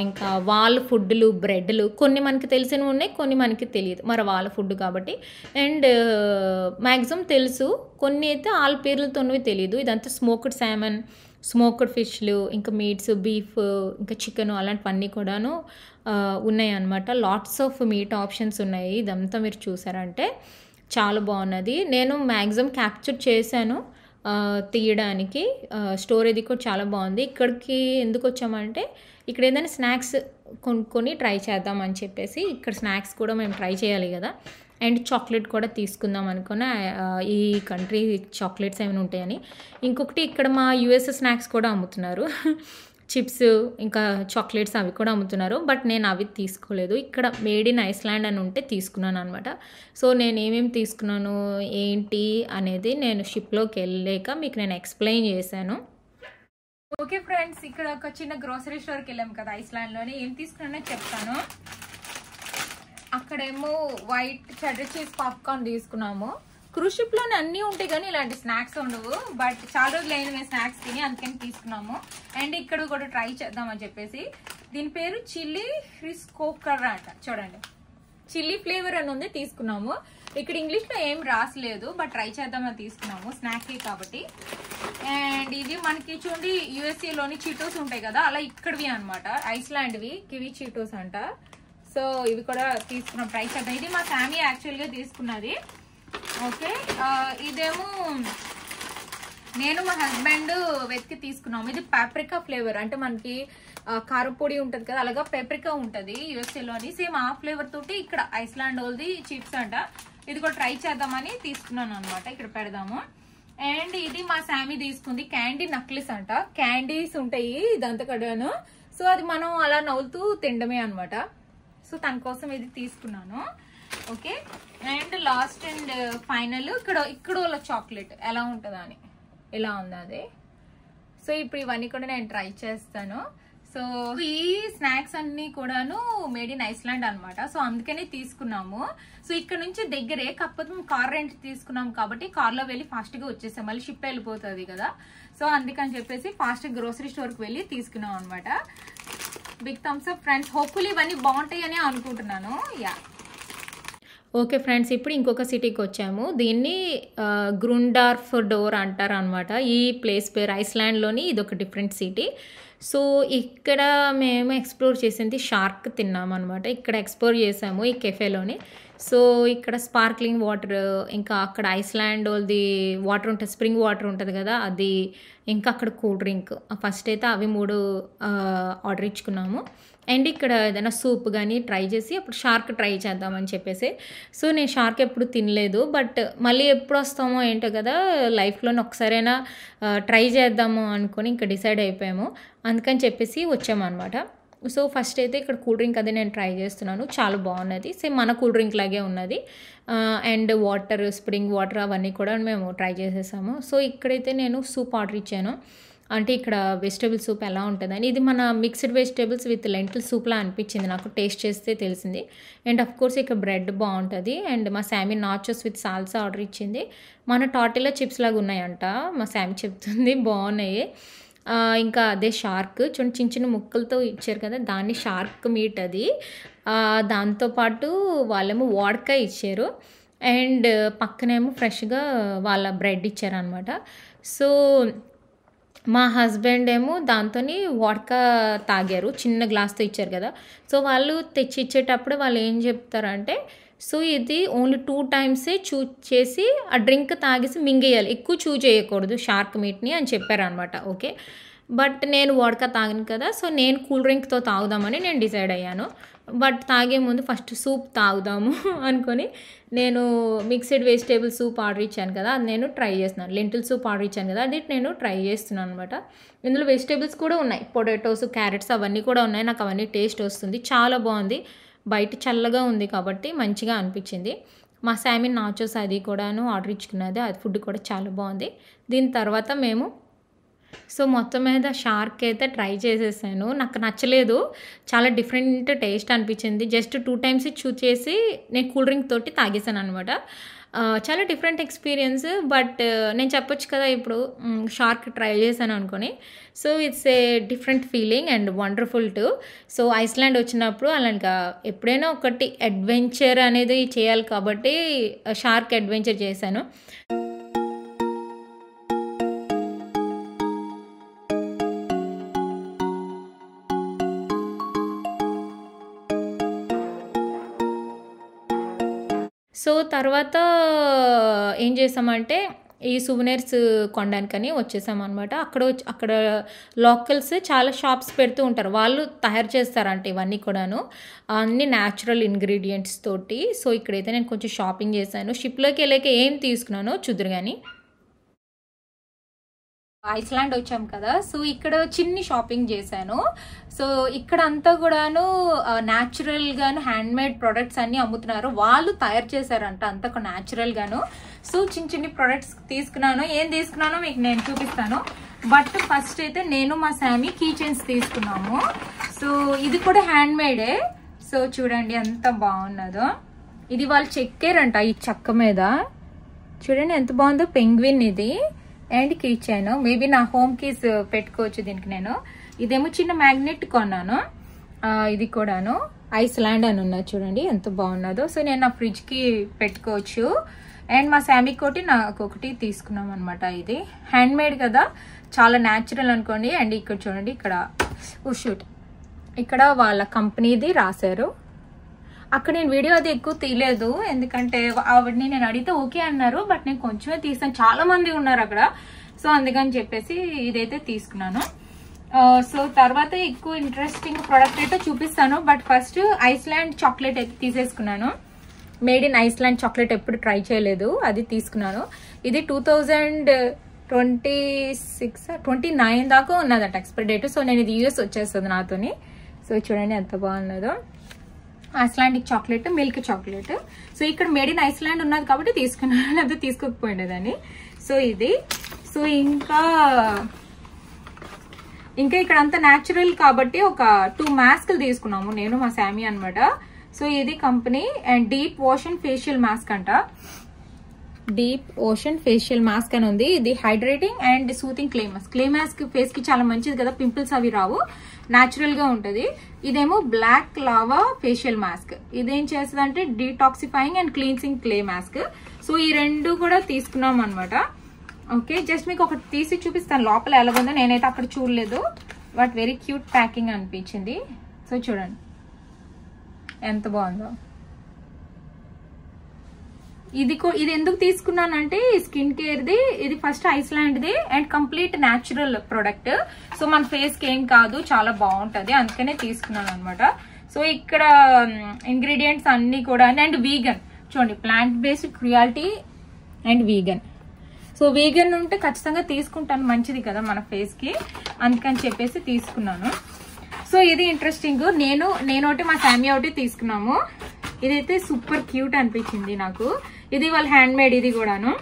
ఇంకా వాళ్ళ ఫుడ్‌లు, బ్రెడ్‌లు కొన్ని మనకి తెలిసినవి ఉన్నాయి. కొన్ని మనకి తెలియదు. మరి వాళ్ళ ఫుడ్ కాబట్టి. అండ్ మ్యాక్సిమం తెలుసు. కొన్ని అయితే ఆళ్ళ పేర్లతోనివి తెలీదు. ఇదంతా స్మోక్డ్ సాల్మన్, స్మోక్డ్ ఫిష్‌లు, ఇంకా మీట్స్, బీఫ్, ఇంకా చికెను అలాంటివన్నీ కూడాను ఉన్నాయన్నమాట. లాట్స్ ఆఫ్ మీట్ ఆప్షన్స్ ఉన్నాయి. ఇదంతా మీరు చూసారంటే చాలా బాగున్నది. నేను మ్యాక్సిమం క్యాప్చర్ చేశాను తీయడానికి. స్టోర్ ఇది కూడా చాలా బాగుంది. ఇక్కడికి ఎందుకు వచ్చామంటే ఇక్కడ ఏదైనా స్నాక్స్ కొనుక్కొని ట్రై చేద్దాం అని చెప్పేసి, ఇక్కడ స్నాక్స్ కూడా మేము ట్రై చేయాలి కదా. అండ్ చాక్లెట్ కూడా తీసుకుందాం అనుకున్న, ఈ కంట్రీ చాక్లెట్స్ ఏమైనా ఉంటాయని. ఇంకొకటి ఇక్కడ మా యూఎస్ స్నాక్స్ కూడా అమ్ముతున్నారు. చిప్స్, ఇంకా చాక్లెట్స్ అవి కూడా అమ్ముతున్నారు. బట్ నేను అవి తీసుకోలేదు. ఇక్కడ మేడ్ ఇన్ ఐస్లాండ్ అని ఉంటే తీసుకున్నాను అనమాట. సో నేను ఏమేమి తీసుకున్నాను ఏంటి అనేది నేను షిప్లోకి వెళ్ళాక మీకు నేను ఎక్స్ప్లెయిన్ చేశాను. ఓకే ఫ్రెండ్స్, ఇక్కడ ఒక చిన్న గ్రోసరీ స్టోర్కి వెళ్ళాం కదా ఐస్లాండ్లోనే. ఏం తీసుకున్నానో చెప్తాను. అక్కడేమో వైట్ చెడర్ చీజ్ పాప్కార్న్ తీసుకున్నాము. క్రూజ్ షిప్లోనే అన్నీ ఉంటాయి కానీ ఇలాంటి స్నాక్స్ ఉండవు. బట్ చాలా రోజులు అయిన మేము స్నాక్స్ తిని అందుకని తీసుకున్నాము. అండ్ ఇక్కడ కూడా ట్రై చేద్దామని చెప్పేసి, దీని పేరు చిల్లీ హ్రిస్కోకర్ అంట. చూడండి, చిల్లీ ఫ్లేవర్ అని ఉంది, తీసుకున్నాము. ఇక్కడ ఇంగ్లీష్లో ఏం రాసలేదు, బట్ ట్రై చేద్దామని తీసుకున్నాము, స్నాక్స్ కాబట్టి. అండ్ ఇది మనకి చూడండి యూఎస్ఏలోని చీటోస్ ఉంటాయి కదా, అలా ఇక్కడవి అనమాట, ఐస్లాండ్వి కివీ చీటోస్ అంట. సో ఇవి కూడా తీసుకున్నాం, ట్రై చేద్దాం. ఇది మా ఫ్యామిలీ యాక్చువల్గా తీసుకున్నది. ఓకే, ఇదేమో నేను మా హస్బెండ్ వెతికి తీసుకున్నాము. ఇది పాప్రికా ఫ్లేవర్, అంటే మనకి కారపొడి ఉంటుంది కదా, అలాగా పాప్రికా ఉంటుంది యూఎస్ఏలోని. సేమ్ ఆ ఫ్లేవర్ తోటి ఇక్కడ ఐస్లాండ్ వాళ్ళది చిప్స్ అంట. ఇది కూడా ట్రై చేద్దామని తీసుకున్నాను అనమాట. ఇక్కడ పెడదాము. అండ్ ఇది మా శామీ తీసుకుంది క్యాండీ నక్లిస్ అంట. క్యాండీస్ ఉంటాయి ఇదంతా కడాను. సో అది మనం అలా నవ్వుతూ తినడమే అనమాట. సో తన కోసం ఇది తీసుకున్నాను. Okay, and last and final ఇక్కడ వాళ్ళ చాక్లెట్ ఎలా ఉంటుందా అని, ఎలా ఉంది అది. సో ఇప్పుడు ఇవన్నీ కూడా నేను ట్రై చేస్తాను. సో ఈ స్నాక్స్ అన్ని కూడాను మేడ్ ఇన్ ఐస్లాండ్ అనమాట. సో అందుకనే తీసుకున్నాము. సో ఇక్కడ నుంచి దగ్గరే, కాకపోతే మేము కార్ రెంట్ తీసుకున్నాం కాబట్టి కార్లో వెళ్ళి ఫాస్ట్గా వచ్చేసాం. మళ్ళీ షిప్ వెళ్ళిపోతుంది కదా, సో అందుకని చెప్పేసి ఫాస్ట్ గ్రోసరీ స్టోర్కి వెళ్ళి తీసుకున్నాం అనమాట. Big thumbs up friends. Hopefully ఇవన్నీ బాగుంటాయని అనుకుంటున్నాను. యా, ఓకే ఫ్రెండ్స్, ఇప్పుడు ఇంకొక సిటీకి వచ్చాము. దీన్ని గ్రుండార్ఫ్ డోర్ అంటారు అనమాట. ఈ ప్లేస్ పేరు ఐస్లాండ్లోని ఇదొక డిఫరెంట్ సిటీ. సో ఇక్కడ మేము ఎక్స్ప్లోర్ చేసింది షార్క్ తిన్నాము అనమాట. ఇక్కడ ఎక్స్ప్లోర్ చేసాము ఈ కెఫేలోని. సో ఇక్కడ స్పార్క్లింగ్ వాటర్, ఇంకా అక్కడ ఐస్లాండ్ వాళ్ళది వాటర్ ఉంటుంది, స్ప్రింగ్ వాటర్ ఉంటుంది కదా అది, ఇంకా అక్కడ కూల్ డ్రింక్. ఫస్ట్ అయితే అవి 3 ఆర్డర్ ఇచ్చుకున్నాము. అండ్ ఇక్కడ ఏదైనా సూప్ కానీ ట్రై చేసి అప్పుడు షార్క్ ట్రై చేద్దామని చెప్పేసి. సో నేను షార్క్ ఎప్పుడు తినలేదు, బట్ మళ్ళీ ఎప్పుడు వస్తామో ఏంటో కదా, లైఫ్లోని ఒకసారైనా ట్రై చేద్దాము అనుకొని ఇంకా డిసైడ్ అయిపోయాము. అందుకని చెప్పేసి వచ్చామన్నమాట. సో ఫస్ట్ అయితే ఇక్కడ కూల్ డ్రింక్ అది నేను ట్రై చేస్తున్నాను, చాలా బాగున్నది. సేమ్ మన కూల్ డ్రింక్ లాగే ఉన్నది. అండ్ వాటర్, స్ప్రింగ్ వాటర్ అవన్నీ కూడా మేము ట్రై చేసేసాము. సో ఇక్కడైతే నేను సూప్ ఆర్డర్ ఇచ్చాను. అంటే ఇక్కడ వెజిటేబుల్ సూప్ ఎలా ఉంటుందని. ఇది మన మిక్స్డ్ వెజిటేబుల్స్ విత్ లెంటిల్ సూప్లా అనిపించింది నాకు, టేస్ట్ చేస్తే తెలిసింది. అండ్ అఫ్ కోర్స్ ఇక్కడ బ్రెడ్ బాగుంటుంది. అండ్ మా Shami nachos with salsa order ఇచ్చింది. మన టాటిలా చిప్స్ లాగా ఉన్నాయంట, మా శామీ చెప్తుంది, బాగున్నాయి. ఇంకా అదే షార్క్ చిన్న చిన్న ముక్కలతో ఇచ్చారు కదా, దాన్ని షార్క్ మీట్ అది. దాంతోపాటు వాళ్ళేమో వాడ్కా ఇచ్చారు. అండ్ పక్కనేమో ఫ్రెష్గా వాళ్ళ బ్రెడ్ ఇచ్చారనమాట. సో మా హస్బెండ్ ఏమో దాంతో వాడ్కా తాగారు, చిన్న గ్లాస్తో ఇచ్చారు కదా. సో వాళ్ళు తెచ్చి ఇచ్చేటప్పుడు వాళ్ళు ఏం చెప్తారంటే, సో ఇది ఓన్లీ 2 టైమ్సే చూ చేసి ఆ డ్రింక్ తాగేసి మింగేయాలి, ఎక్కువ చూ చేయకూడదు షార్క్ మీట్ని అని చెప్పారనమాట. ఓకే, బట్ నేను వాడ్కా తాగను కదా, సో నేను కూల్ డ్రింక్తో తాగుదామని నేను డిసైడ్ అయ్యాను. బట్ తాగే ముందు ఫస్ట్ సూప్ తాగుదాము అనుకొని నేను మిక్స్డ్ వెజిటేబుల్ సూప్ ఆర్డర్ ఇచ్చాను కదా, అది నేను ట్రై చేస్తున్నాను. లెంటిల్ సూప్ ఆర్డర్ ఇచ్చాను కదా, అది నేను ట్రై చేస్తున్నాను అనమాట. ఇందులో వెజిటేబుల్స్ కూడా ఉన్నాయి, పొటాటోస్, క్యారెట్స్ అవన్నీ కూడా ఉన్నాయి. నాకు అవన్నీ టేస్ట్ వస్తుంది, చాలా బాగుంది. బయట చల్లగా ఉంది కాబట్టి మంచిగా అనిపించింది. మా శామీ నాచోస్ అది కూడాను ఆర్డర్ ఇచ్చుకున్నది, అది ఫుడ్ కూడా చాలా బాగుంది. దీని తర్వాత మేము సో మొత్తం మీద షార్క్ అయితే ట్రై చేసేసాను. నాకు నచ్చలేదు. చాలా డిఫరెంట్ టేస్ట్ అనిపించింది. జస్ట్ 2 టైమ్స్ చూస్ చేసి నేను కూల్ డ్రింక్ తోటి తాగేసాననమాట. చాలా డిఫరెంట్ ఎక్స్‌పీరియన్స్. బట్ నేను చెప్పొచ్చు కదా ఇప్పుడు షార్క్ ట్రై చేశాను అనుకోని. So it's a different feeling and wonderful two. So Iceland వచ్చినప్పుడు అలాగా ఎప్పుడైనా ఒకటి అడ్వెంచర్ అనేది చేయాలి కాబట్టి షార్క్ అడ్వెంచర్ చేశాను. సో తర్వాత ఏం చేసామంటే ఈ సువెనీర్స్ కొనడానికని వచ్చేసామనమాట. అక్కడ లోకల్స్ చాలా షాప్స్ పెడుతూ ఉంటారు. వాళ్ళు తయారు చేస్తారంట ఇవన్నీ కూడాను. అన్ని న్యాచురల్ ఇంగ్రీడియంట్స్ తోటి. సో ఇక్కడైతే నేను కొంచెం షాపింగ్ చేశాను. షిప్‌లోకి వెళ్ళాక ఏం తీసుకున్నానో చూద్దురు గానీ. ఐస్‌లాండ్ వచ్చాం కదా! సో ఇక్కడ చిన్ని షాపింగ్ చేశాను. సో ఇక్కడ అంతా కూడాను న్యాచురల్‌గాను హ్యాండ్‌మేడ్ ప్రొడక్ట్స్ అన్నీ అమ్ముతున్నారు. వాళ్ళు తయారు చేశారంట అంతా న్యాచురల్‌గాను. సో చిన్ని ప్రొడక్ట్స్ తీసుకున్నాను. ఏం తీసుకున్నానో మీకు నేను చూపిస్తాను. బట్ ఫస్ట్ అయితే నేను మా సామి కీ చైన్స్ తీసుకున్నాము. సో ఇది కూడా హ్యాండ్‌మేడే. సో చూడండి ఎంత బాగున్నదో. ఇది వాళ్ళు చెక్కారంట ఈ చెక్క మీద. చూడండి ఎంత బాగుందో. పెంగ్విన్ ఇది అండ్ కీ చైన్. మేబీ నా హోమ్ కీస్ పెట్టుకోవచ్చు దీనికి నేను. ఇదేమో చిన్న మ్యాగ్నెట్ కొన్నాను. ఇది కూడాను ఐస్‌లాండ్ అని ఉన్నది చూడండి ఎంత బాగున్నదో. సో నేను నా ఫ్రిడ్జ్కి పెట్టుకోవచ్చు. అండ్ మా శామీ కోటి నాకు ఒకటి తీసుకున్నాం అనమాట. ఇది హ్యాండ్మేడ్ కదా, చాలా న్యాచురల్ అనుకోండి. అండ్ ఇక్కడ చూడండి, ఇక్కడ షూట్ ఇక్కడ వాళ్ళ కంపెనీది రాశారు. అక్కడ నేను వీడియో అది ఎక్కువ తీయలేదు, ఎందుకంటే ఆవిడని నేను అడిగితే ఓకే అన్నారు. బట్ నేను కొంచెమే తీసాను, చాలా మంది ఉన్నారు అక్కడ. సో అందుకని చెప్పేసి ఇదైతే తీసుకున్నాను. సో తర్వాత ఎక్కువ ఇంట్రెస్టింగ్ ప్రోడక్ట్ అయితే చూపిస్తాను. బట్ ఫస్ట్ ఐస్‌లాండ్ చాక్లెట్ అయితే తీసేసుకున్నాను. మేడ్ ఇన్ ఐస్‌లాండ్ చాక్లెట్ ఎప్పుడు ట్రై చేయలేదు, అది తీసుకున్నాను. ఇది 2029 దాకా ఉన్నదట ఎక్స్పైరీ డేట్. సో నేను ఇది యూఎస్ వచ్చేస్తుంది నాతోని. సో చూడండి ఎంత బాగున్నదో. Icelandic chocolate, milk chocolate. So ఇక్కడ మేడ్ ఇన్ ఐస్‌లాండ్ ఉన్నది కాబట్టి తీసుకున్నాను, లేకపోతే తీసుకోకపోయిండేదాన్ని. సో ఇది. సో ఇంకా ఇక్కడ అంతా న్యాచురల్ కాబట్టి ఒక 2 మాస్క్లు తీసుకున్నాము నేను మా శామీ అనమాట. సో ఇది company and deep ocean facial mask అంట. డీప్ ఓషన్ ఫేషియల్ మాస్క్ అని ఉంది. ఇది hydrating and soothing clay mask. Clay mask face కి చాలా మంచిది కదా, పింపుల్స్ అవి రావు, న్యాచురల్ గా ఉంటది. ఇదేమో బ్లాక్ లావా ఫేషియల్ మాస్క్. ఇదేం చేస్తుంది అంటే detoxifying and cleansing clay mask. So ఈ రెండు కూడా తీసుకున్నాం అనమాట. ఓకే, జస్ట్ మీకు ఒకటి తీసి చూపిస్తాను లోపల ఎలాగుందో. నేనైతే అక్కడ చూడలేదు, బట్ వెరీ క్యూట్ ప్యాకింగ్ అనిపించింది. సో చూడండి ఎంత బాగుందో. ఇది ఎందుకు తీసుకున్నానంటే స్కిన్ కేర్ది. ఇది ఫస్ట్ ఐస్‌లాండ్ది and complete natural product. So మన ఫేస్ కి ఏం కాదు, చాలా బాగుంటది, అందుకనే తీసుకున్నాను అనమాట. సో ఇక్కడ ఇంగ్రీడియంట్స్ అన్ని కూడా అండ్ వీగన్. చూడండి, plant based cruelty and vegan. So vegan ఉంటే ఖచ్చితంగా తీసుకుంటాను, మంచిది కదా మన ఫేస్ కి, అందుకని చెప్పేసి తీసుకున్నాను. సో ఇది ఇంట్రెస్టింగ్. నేను ఒకటి మా శామీ ఒకటి తీసుకున్నాము. ఇదైతే సూపర్ క్యూట్ అనిపించింది నాకు. ఇది వాళ్ళ హ్యాండ్ మేడ్, ఇది కూడాను.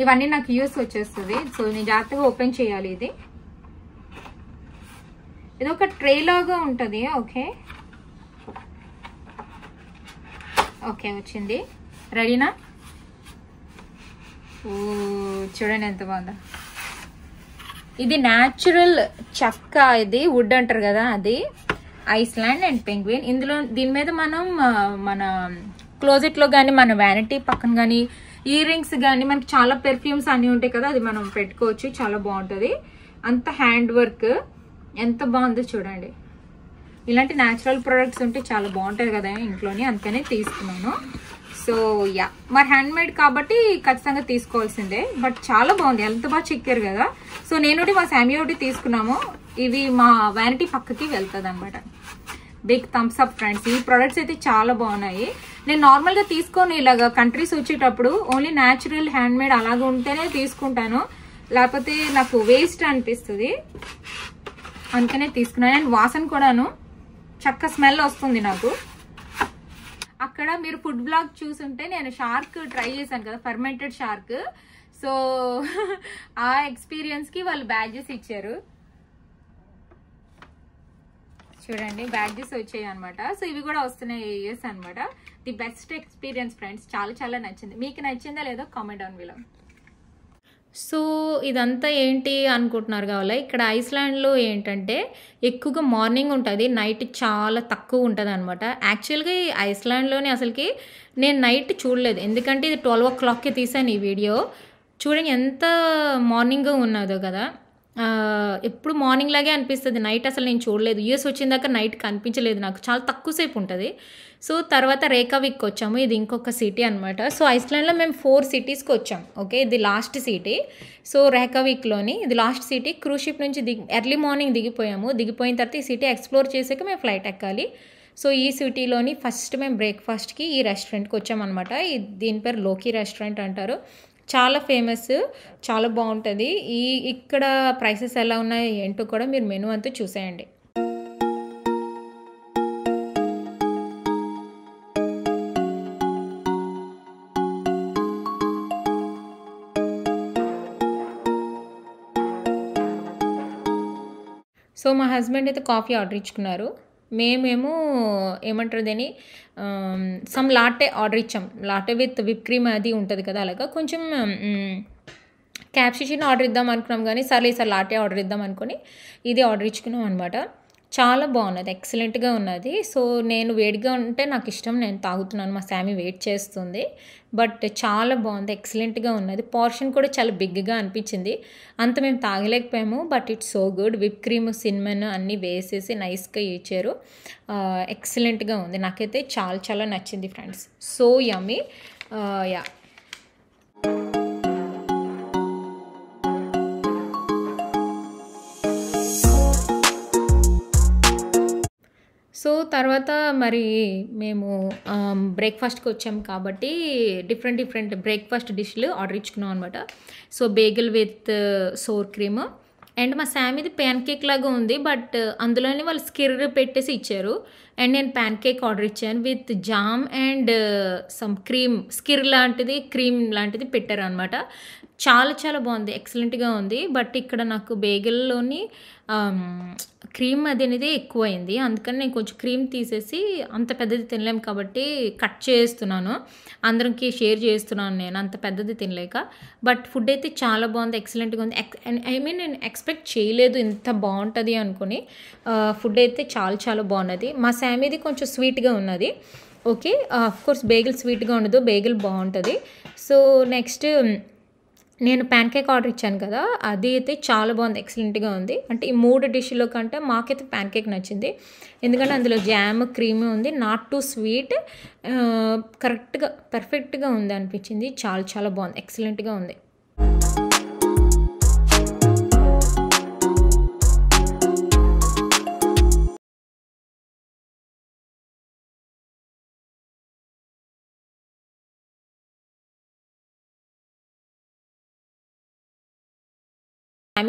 ఇవన్నీ నాకు యూస్ వచ్చేస్తుంది. సో నేను జాగ్రత్తగా ఓపెన్ చేయాలి. ఇది ఒక ట్రే లాగా ఉంటది. ఓకే ఓకే వచ్చింది. రెడీనా? ఓ చూడండి ఎంత బాగుందో. ఇది న్యాచురల్ చెక్క, ఇది వుడ్ అంటారు కదా, అది ఐస్‌లాండ్ అండ్ పెంగ్విన్. దీని మీద మనం మన క్లోజెట్ లో కానీ, మన వ్యానిటీ పక్కన కానీ, ఇయర్ రింగ్స్ కానీ, మనకి చాలా పెర్ఫ్యూమ్స్ అన్ని ఉంటాయి కదా, అది మనం పెట్టుకోవచ్చు, చాలా బాగుంటది. అంత హ్యాండ్ వర్క్ ఎంత బాగుందో చూడండి. ఇలాంటి న్యాచురల్ ప్రొడక్ట్స్ ఉంటే చాలా బాగుంటాయి కదా ఇంట్లోని, అందుకనే తీసుకున్నాను. సో యా, మరి హ్యాండ్ మేడ్ కాబట్టి ఖచ్చితంగా తీసుకోవాల్సిందే. బట్ చాలా బాగుంది, ఎంత బాగా చెక్కారు కదా. సో నేను ఒకటి మా శామీ ఒకటి తీసుకున్నాము. ఇవి మా వ్యానిటీ పక్కకి వెళ్తుంది అనమాట. Big thumbs up friends. ఈ ప్రొడక్ట్స్ అయితే చాలా బాగున్నాయి. నేను నార్మల్ గా తీసుకొని ఇలాగా కంట్రీస్ వచ్చేటప్పుడు ఓన్లీ న్యాచురల్ హ్యాండ్ మేడ్ అలాగే ఉంటేనే తీసుకుంటాను, లేకపోతే నాకు వేస్ట్ అనిపిస్తుంది, అందుకనే తీసుకున్నాను. అండ్ వాసన కూడాను చక్క స్మెల్ వస్తుంది నాకు. అక్కడ మీరు ఫుడ్ బ్లాగ్ చూసుంటే నేను షార్క్ ట్రై చేశాను కదా, ఫర్మెంటెడ్ షార్క్. సో ఆ ఎక్స్పీరియన్స్కి వాళ్ళు బ్యాడ్జెస్ ఇచ్చారు. చూడండి బ్యాడ్జెస్ వచ్చాయి అనమాట. సో ఇవి కూడా వస్తున్నాయి ఇయర్స్ అనమాట. ది బెస్ట్ ఎక్స్పీరియన్స్ ఫ్రెండ్స్, చాలా చాలా నచ్చింది. మీకు నచ్చిందా లేదో కామెంట్ డౌన్ బిలో. సో ఇదంతా ఏంటి అనుకుంటున్నారు కావాలి. ఇక్కడ ఐస్లాండ్లో ఏంటంటే ఎక్కువగా మార్నింగ్ ఉంటుంది, నైట్ చాలా తక్కువ ఉంటుంది అనమాట. యాక్చువల్గా ఈ ఐస్లాండ్లోనే అసలుకి నేను నైట్ చూడలేదు, ఎందుకంటే ఇది 12 o'clockకి తీసాను ఈ వీడియో. చూడండి ఎంత మార్నింగ్గా ఉన్నదో కదా. ఎప్పుడు మార్నింగ్ లాగే అనిపిస్తుంది, నైట్ అసలు నేను చూడలేదు. యూఎస్ వచ్చిన దాకా నైట్ కనిపించలేదు నాకు, చాలా తక్కువసేపు ఉంటుంది. సో తర్వాత రేకావిక్ వచ్చాము, ఇది ఇంకొక సిటీ అనమాట. సో ఐస్లాండ్లో మేము 4 cities వచ్చాం. ఓకే, ఇది లాస్ట్ సిటీ. సో రేకావిక్లోని ఇది లాస్ట్ సిటీ. క్రూజ్ షిప్ నుంచి ఎర్లీ మార్నింగ్ దిగిపోయాము. దిగిపోయిన తర్వాత ఈ సిటీ ఎక్స్ప్లోర్ చేసాక మేము ఫ్లైట్ ఎక్కాలి. సో ఈ సిటీలోని ఫస్ట్ మేము బ్రేక్ఫాస్ట్కి ఈ రెస్టారెంట్కి వచ్చామన్నమాట. దీని పేరు లోకి రెస్టారెంట్ అంటారు. చాలా ఫేమస్, చాలా బాగుంటుంది. ఇక్కడ ప్రైసెస్ ఎలా ఉన్నాయి ఏంటో కూడా మీరు మెనూ అంతా చూసేయండి. సో మా హస్బెండ్ అయితే కాఫీ ఆర్డర్ ఇచ్చుకున్నారు. మేమేమో ఏమంటారు దాన్ని, సమ్ లాటే ఆర్డర్ ఇచ్చాం. లాటే విత్ విప్ క్రీమ్ అది ఉంటుంది కదా, అలాగా కొంచెం క్యాప్సిచినో ఆర్డర్ ఇద్దాం అనుకున్నాం, కానీ సర్లే సార్ లాటే ఆర్డర్ ఇద్దాం అనుకుని ఇది ఆర్డర్ ఇచ్చుకున్నాం అనమాట. చాలా బాగున్నది, ఎక్సలెంట్గా ఉన్నది. సో నేను వేడిగా ఉంటే నాకు ఇష్టం, నేను తాగుతున్నాను. మా శామీ వెయిట్ చేస్తుంది, బట్ చాలా బాగుంది, ఎక్సలెంట్గా ఉన్నది. పోర్షన్ కూడా చాలా బిగ్గా అనిపించింది. అంత మేము తాగలేకపోయాము, but it's so good. Whip cream, cinnamon అన్నీ వేసేసి నైస్గా ఇచ్చారు. ఎక్సలెంట్గా ఉంది, నాకైతే చాలా చాలా నచ్చింది friends. So yummy. Yeah, so తర్వాత మరి మేము బ్రేక్ఫాస్ట్కి వచ్చాము కాబట్టి డిఫరెంట్ బ్రేక్ఫాస్ట్ డిష్లు ఆర్డర్ ఇచ్చుకున్నాం అనమాట. So bagel with sour cream, and మా శామీది ప్యాన్ కేక్ లాగా ఉంది, బట్ అందులోనే వాళ్ళు స్కిర్ పెట్టేసి ఇచ్చారు. అండ్ నేను ప్యాన్ కేక్ ఆర్డర్ ఇచ్చాను with jam and some cream, skyr లాంటిది క్రీమ్ లాంటిది పెట్టారు అనమాట. చాలా చాలా బాగుంది, ఎక్సలెంట్గా ఉంది. బట్ ఇక్కడ నాకు బేగల్లోని క్రీమ్ అనేది ఎక్కువైంది, అందుకని నేను కొంచెం క్రీమ్ తీసేసి, అంత పెద్దది తినలేము కాబట్టి కట్ చేస్తున్నాను, అందరికి షేర్ చేస్తున్నాను నేను, అంత పెద్దది తినలేక. బట్ ఫుడ్ అయితే చాలా బాగుంది, ఎక్సలెంట్గా ఉంది. నేను ఎక్స్పెక్ట్ చేయలేదు ఇంత బాగుంటుంది అనుకుని. ఫుడ్ అయితే చాలా చాలా బాగున్నది. మా శామీది కొంచెం స్వీట్గా ఉన్నది. ఓకే, ఆఫ్కోర్స్ బేగల్ స్వీట్గా ఉండదు, బేగల్ బాగుంటుంది. సో నెక్స్ట్ నేను ప్యాన్ కేక్ ఆర్డర్ ఇచ్చాను కదా, అది అయితే చాలా బాగుంది, ఎక్సలెంట్గా ఉంది. అంటే ఈ 3 డిష్లో కంటే మాకైతే ప్యాన్ కేక్ నచ్చింది, ఎందుకంటే అందులో జామ్, క్రీమ్ ఉంది, నాట్ టూ స్వీట్, కరెక్ట్గా పర్ఫెక్ట్గా ఉంది అనిపించింది. చాలా చాలా బాగుంది, ఎక్సలెంట్గా ఉంది.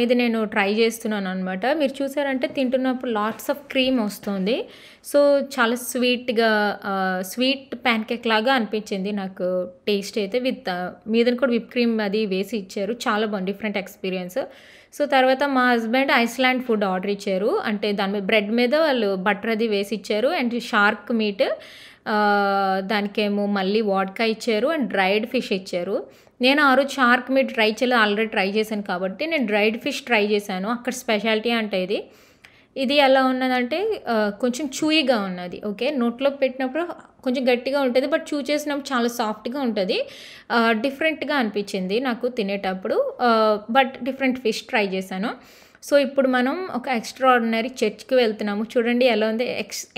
ఇది నేను ట్రై చేస్తున్నాను అనమాట. మీరు చూసారంటే తింటున్నప్పుడు లాట్స్ ఆఫ్ క్రీమ్ వస్తుంది. సో చాలా స్వీట్గా, స్వీట్ ప్యాన్ కేక్ లాగా అనిపించింది నాకు టేస్ట్ అయితే. విత్ మీద కూడా విప్ క్రీమ్ అది వేసి ఇచ్చారు, చాలా బాగుంది, డిఫరెంట్ ఎక్స్పీరియన్స్. సో తర్వాత మా హస్బెండ్ ఐస్లాండ్ ఫుడ్ ఆర్డర్ ఇచ్చారు, అంటే దాని మీద బ్రెడ్ మీద వాళ్ళు బటర్ అది వేసి ఇచ్చారు. అండ్ షార్క్ మీట్, దానికేమో మళ్ళీ వాడ్కా ఇచ్చారు, అండ్ డ్రైడ్ ఫిష్ ఇచ్చారు. నేను ఆ రోజు షార్క్ మీట్ ట్రై చేయలేదు, ఆల్రెడీ ట్రై చేశాను కాబట్టి నేను డ్రైడ్ ఫిష్ ట్రై చేశాను. అక్కడ స్పెషాలిటీ అంటే ఇది ఎలా ఉన్నదంటే కొంచెం చూయిగా ఉన్నది. ఓకే, నోట్లో పెట్టినప్పుడు కొంచెం గట్టిగా ఉంటుంది, బట్ చూ చేసినప్పుడు చాలా సాఫ్ట్గా ఉంటుంది. డిఫరెంట్గా అనిపించింది నాకు తినేటప్పుడు, బట్ డిఫరెంట్ ఫిష్ ట్రై చేశాను. సో ఇప్పుడు మనం ఒక ఎక్స్ట్రాఆర్డినరీ చర్చ్కి వెళ్తున్నాము. చూడండి ఎలా ఉంది,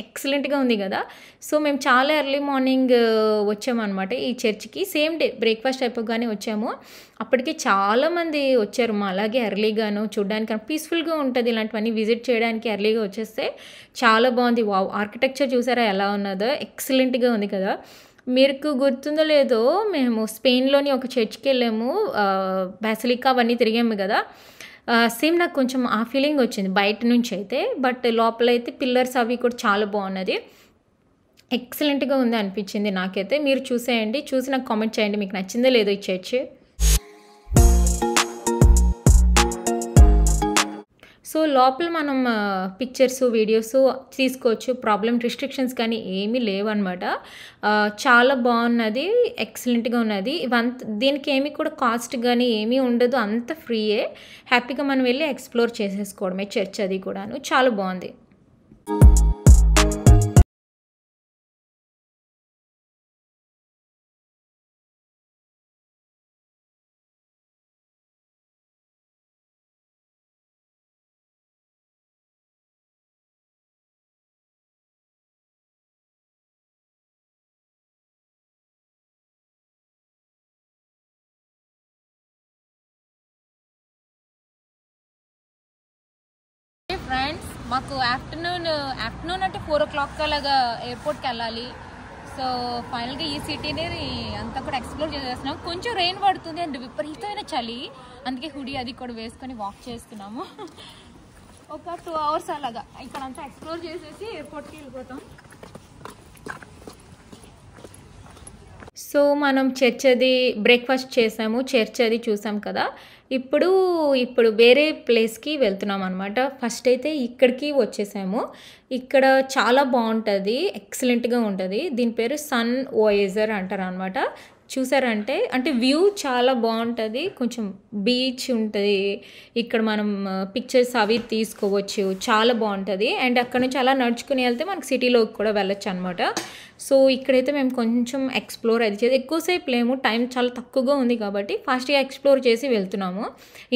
ఎక్సలెంట్గా ఉంది కదా. సో మేము చాలా ఎర్లీ మార్నింగ్ వచ్చామన్నమాట ఈ చర్చ్కి. సేమ్ డే బ్రేక్ఫాస్ట్ అయిపోగానే వచ్చాము. అప్పటికి చాలామంది వచ్చారు మా అలాగే ఎర్లీగాను, చూడడానికి పీస్ఫుల్గా ఉంటుంది. ఇలాంటివన్నీ విజిట్ చేయడానికి ఎర్లీగా వచ్చేస్తే చాలా బాగుంది. వావ్, ఆర్కిటెక్చర్ చూసారా ఎలా ఉన్నదో, ఎక్సలెంట్గా ఉంది కదా. మీకు గుర్తుందో లేదో, మేము స్పెయిన్లోని ఒక చర్చ్కి వెళ్ళాము, బాసిలికా అవన్నీ తిరిగాము కదా. సేమ్ నాకు కొంచెం ఆ ఫీలింగ్ వచ్చింది బయట నుంచి అయితే, బట్ లోపల అయితే పిల్లర్స్ అవి కూడా చాలా బాగున్నది, ఎక్సలెంట్గా ఉంది అనిపించింది నాకైతే. మీరు చూసేయండి, చూసి నాకు కామెంట్ చేయండి మీకు నచ్చిందో లేదో ఈ చర్చ్. సో లోపల మనం పిక్చర్స్, వీడియోస్ తీసుకోవచ్చు. రిస్ట్రిక్షన్స్ కానీ ఏమీ లేవన్నమాట. చాలా బాగున్నది, ఎక్సలెంట్గా ఉన్నది. దీనికి ఏమీ కూడా కాస్ట్ కానీ ఏమీ ఉండదు, అంత ఫ్రీయే. హ్యాపీగా మనం వెళ్ళి ఎక్స్ప్లోర్ చేసేసుకోవడమే చర్చ్ అది కూడాను. చాలా బాగుంది. ఫ్రెండ్స్, మాకు ఆఫ్టర్నూన్ అంటే 4 o'clock అలాగా ఎయిర్పోర్ట్కి వెళ్ళాలి. సో ఫైనల్గా ఈ సిటీని అంతా కూడా ఎక్స్ప్లోర్ చేసేస్తున్నాం. కొంచెం రెయిన్ పడుతుంది అండ్ విపరీతమైన చలి, అందుకే హుడీ అది కూడా వేసుకొని వాక్ చేస్తున్నాము. ఒక 2 hours అలాగా ఇక్కడ అంతా ఎక్స్ప్లోర్ చేసేసి ఎయిర్పోర్ట్కి వెళ్ళిపోతాం. సో మనం చర్చ్ అది బ్రేక్ఫాస్ట్ చేసాము, చర్చ్ అది చూసాం కదా. ఇప్పుడు వేరే ప్లేస్కి వెళ్తున్నాం అనమాట. ఫస్ట్ అయితే ఇక్కడికి వచ్చేసాము. ఇక్కడ చాలా బాగుంటుంది, ఎక్సలెంట్గా ఉంటుంది. దీని పేరు సన్ ఓయేజర్ అంటారు అనమాట. చూసారంటే వ్యూ చాలా బాగుంటుంది, కొంచెం బీచ్ ఉంటుంది. ఇక్కడ మనం పిక్చర్స్ అవి తీసుకోవచ్చు, చాలా బాగుంటుంది. అండ్ అక్కడ నుంచి అలా నడుచుకుని వెళ్తే మనకు సిటీలోకి కూడా వెళ్ళొచ్చు అనమాట. సో ఇక్కడైతే మేము కొంచెం ఎక్స్ప్లోర్ అది చేసి ఎక్కువసేపు లేము, టైం చాలా తక్కువగా ఉంది కాబట్టి ఫాస్ట్గా ఎక్స్ప్లోర్ చేసి వెళ్తున్నాము.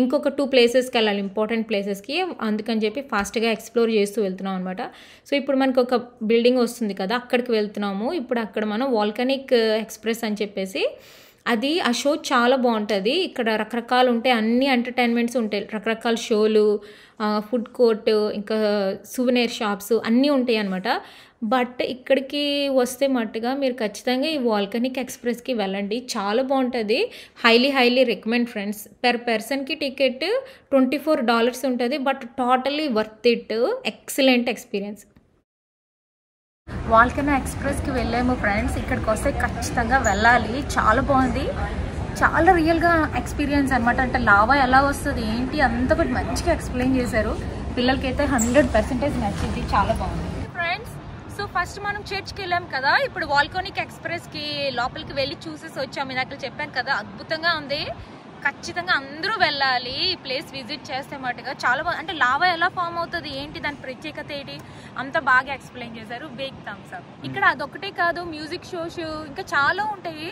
ఇంకొక 2 ప్లేసెస్కి వెళ్ళాలి, ఇంపార్టెంట్ ప్లేసెస్కి. అందుకని చెప్పి ఫాస్ట్గా ఎక్స్ప్లోర్ చేస్తూ వెళ్తున్నాం అనమాట. సో ఇప్పుడు మనకు ఒక బిల్డింగ్ వస్తుంది కదా, అక్కడికి వెళ్తున్నాము. ఇప్పుడు అక్కడ మనం వాల్కనిక్ ఎక్స్ప్రెస్ అని చెప్పేసి ఆ షో చాలా బాగుంటుంది. ఇక్కడ రకరకాలు ఉంటాయి, అన్ని ఎంటర్టైన్మెంట్స్ ఉంటాయి, రకరకాల షోలు, ఫుడ్ కోర్ట్, ఇంకా సువెనీర్ షాప్స్ అన్నీ ఉంటాయి అనమాట. బట్ ఇక్కడికి వస్తే మట్టుగా మీరు ఖచ్చితంగా ఈ వాల్కనిక్ ఎక్స్ప్రెస్కి వెళ్ళండి, చాలా బాగుంటుంది. Highly recommend friends. పెర్ పర్సన్కి టికెట్ $24 ఉంటుంది, but totally worth it. Excellent experience. Volcano ఎక్స్ప్రెస్కి వెళ్ళాము ఫ్రెండ్స్. ఇక్కడికి వస్తే ఖచ్చితంగా వెళ్ళాలి, చాలా బాగుంది, చాలా రియల్గా ఎక్స్పీరియన్స్ అనమాట. అంటే లావా ఎలా వస్తుంది ఏంటి అంతా కూడా మంచిగా ఎక్స్ప్లెయిన్ చేశారు. పిల్లలకైతే 100% నచ్చింది, చాలా బాగుంది ఫ్రెండ్స్. సో ఫస్ట్ మనం చర్చ్కి వెళ్ళాం కదా, ఇప్పుడు వాల్కనిక్ ఎక్స్ప్రెస్కి లోపలికి వెళ్ళి చూసేసి వచ్చాము. ఇందాక చెప్పాను కదా, అద్భుతంగా ఉంది. ఖచ్చితంగా అందరూ వెళ్ళాలి, ఈ ప్లేస్ విజిట్ చేస్తే మటుగా చాలా బాగా. అంటే లావా ఎలా ఫామ్ అవుతుంది ఏంటి, దాని ప్రత్యేకత ఏంటి అంతా బాగా ఎక్స్ప్లెయిన్ చేశారు. Big thumbs up. ఇక్కడ అదొకటే కాదు, మ్యూజిక్ షోస్ ఇంకా చాలా ఉంటాయి.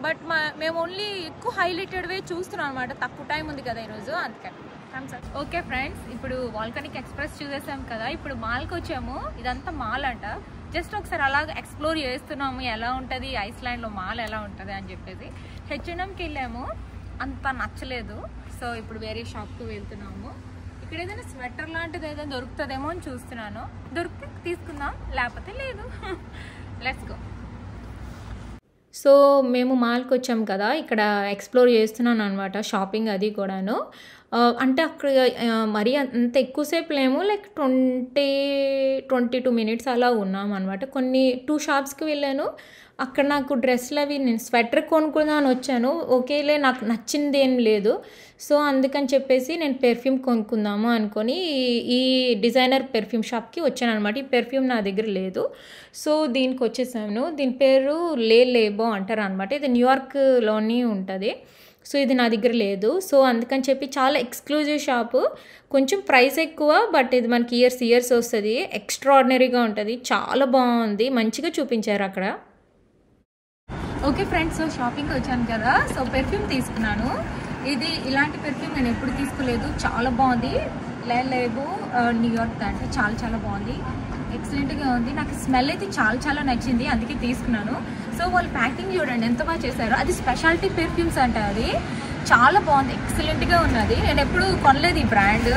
బట్ మేము ఓన్లీ ఎక్కువ హైలైటెడ్వే చూస్తున్నాం అనమాట, తక్కువ టైం ఉంది కదా ఈరోజు, అందుకని థమ్స్ అప్. ఓకే ఫ్రెండ్స్, ఇప్పుడు వాల్కనిక్ ఎక్స్ప్రెస్ చూసేసాం కదా, ఇప్పుడు మాల్కి వచ్చాము. ఇదంతా మాల్ అంట. జస్ట్ ఒకసారి అలాగ ఎక్స్ప్లోర్ చేస్తున్నాము, ఎలా ఉంటుంది ఐస్లాండ్లో మాల్ ఎలా ఉంటుంది అని చెప్పేసి. H&Mకి వెళ్ళాము, అంత నచ్చలేదు. సో ఇప్పుడు వేరే షాప్కి వెళ్తున్నాము. ఇక్కడ ఏదైనా స్వెటర్ లాంటిది ఏదైనా దొరుకుతుందేమో అని చూస్తున్నాను. దొరికితే తీసుకుందాం, లేకపోతే లేదు. Let's go. సో మేము మాల్కి వచ్చాం కదా, ఇక్కడ ఎక్స్ప్లోర్ చేస్తున్నాను అనమాట, షాపింగ్ అది కూడాను. అంటే అక్కడ మరీ అంత ఎక్కువసేపు లేము, లైక్ 22 minutes అలా ఉన్నాం అనమాట. కొన్ని 2 షాప్స్కి వెళ్ళాను. అక్కడ నాకు డ్రెస్సులు అవి, నేను స్వెటర్ కొనుక్కుందామని వచ్చాను. ఓకేలే, నాకు నచ్చింది ఏం లేదు. సో అందుకని చెప్పేసి నేను పెర్ఫ్యూమ్ కొనుక్కుందాము అనుకొని ఈ డిజైనర్ పెర్ఫ్యూమ్ షాప్కి వచ్చాను అనమాట. ఈ పెర్ఫ్యూమ్ నా దగ్గర లేదు, సో దీనికి వచ్చేసాను. దీని పేరు లేబో అంటారు అనమాట. ఇది న్యూయార్క్లోని ఉంటుంది. సో ఇది నా దగ్గర లేదు. సో అందుకని చెప్పి చాలా ఎక్స్క్లూజివ్ షాపు, కొంచెం ప్రైస్ ఎక్కువ, బట్ ఇది మనకి ఇయర్స్ వస్తుంది. ఎక్స్ట్రాడినరీగా ఉంటుంది, చాలా బాగుంది, మంచిగా చూపించారు అక్కడ. ఓకే ఫ్రెండ్స్, సో షాపింగ్కి వచ్చాను కదా, సో పెర్ఫ్యూమ్ తీసుకున్నాను. ఇది ఇలాంటి పెర్ఫ్యూమ్ నేను ఎప్పుడు తీసుకోలేదు, చాలా బాగుంది. లేబో న్యూయార్క్ అంటే చాలా బాగుంది, ఎక్సలెంట్గా ఉంది. నాకు స్మెల్ అయితే చాలా నచ్చింది, అందుకే తీసుకున్నాను. సో వాళ్ళు ప్యాకింగ్ చూడండి ఎంత బాగా చేశారు. అది స్పెషాలిటీ పెర్ఫ్యూమ్స్ అంట, అది చాలా బాగుంది, ఎక్సలెంట్గా ఉన్నది. నేను ఎప్పుడు కొనలేదు ఈ బ్రాండ్,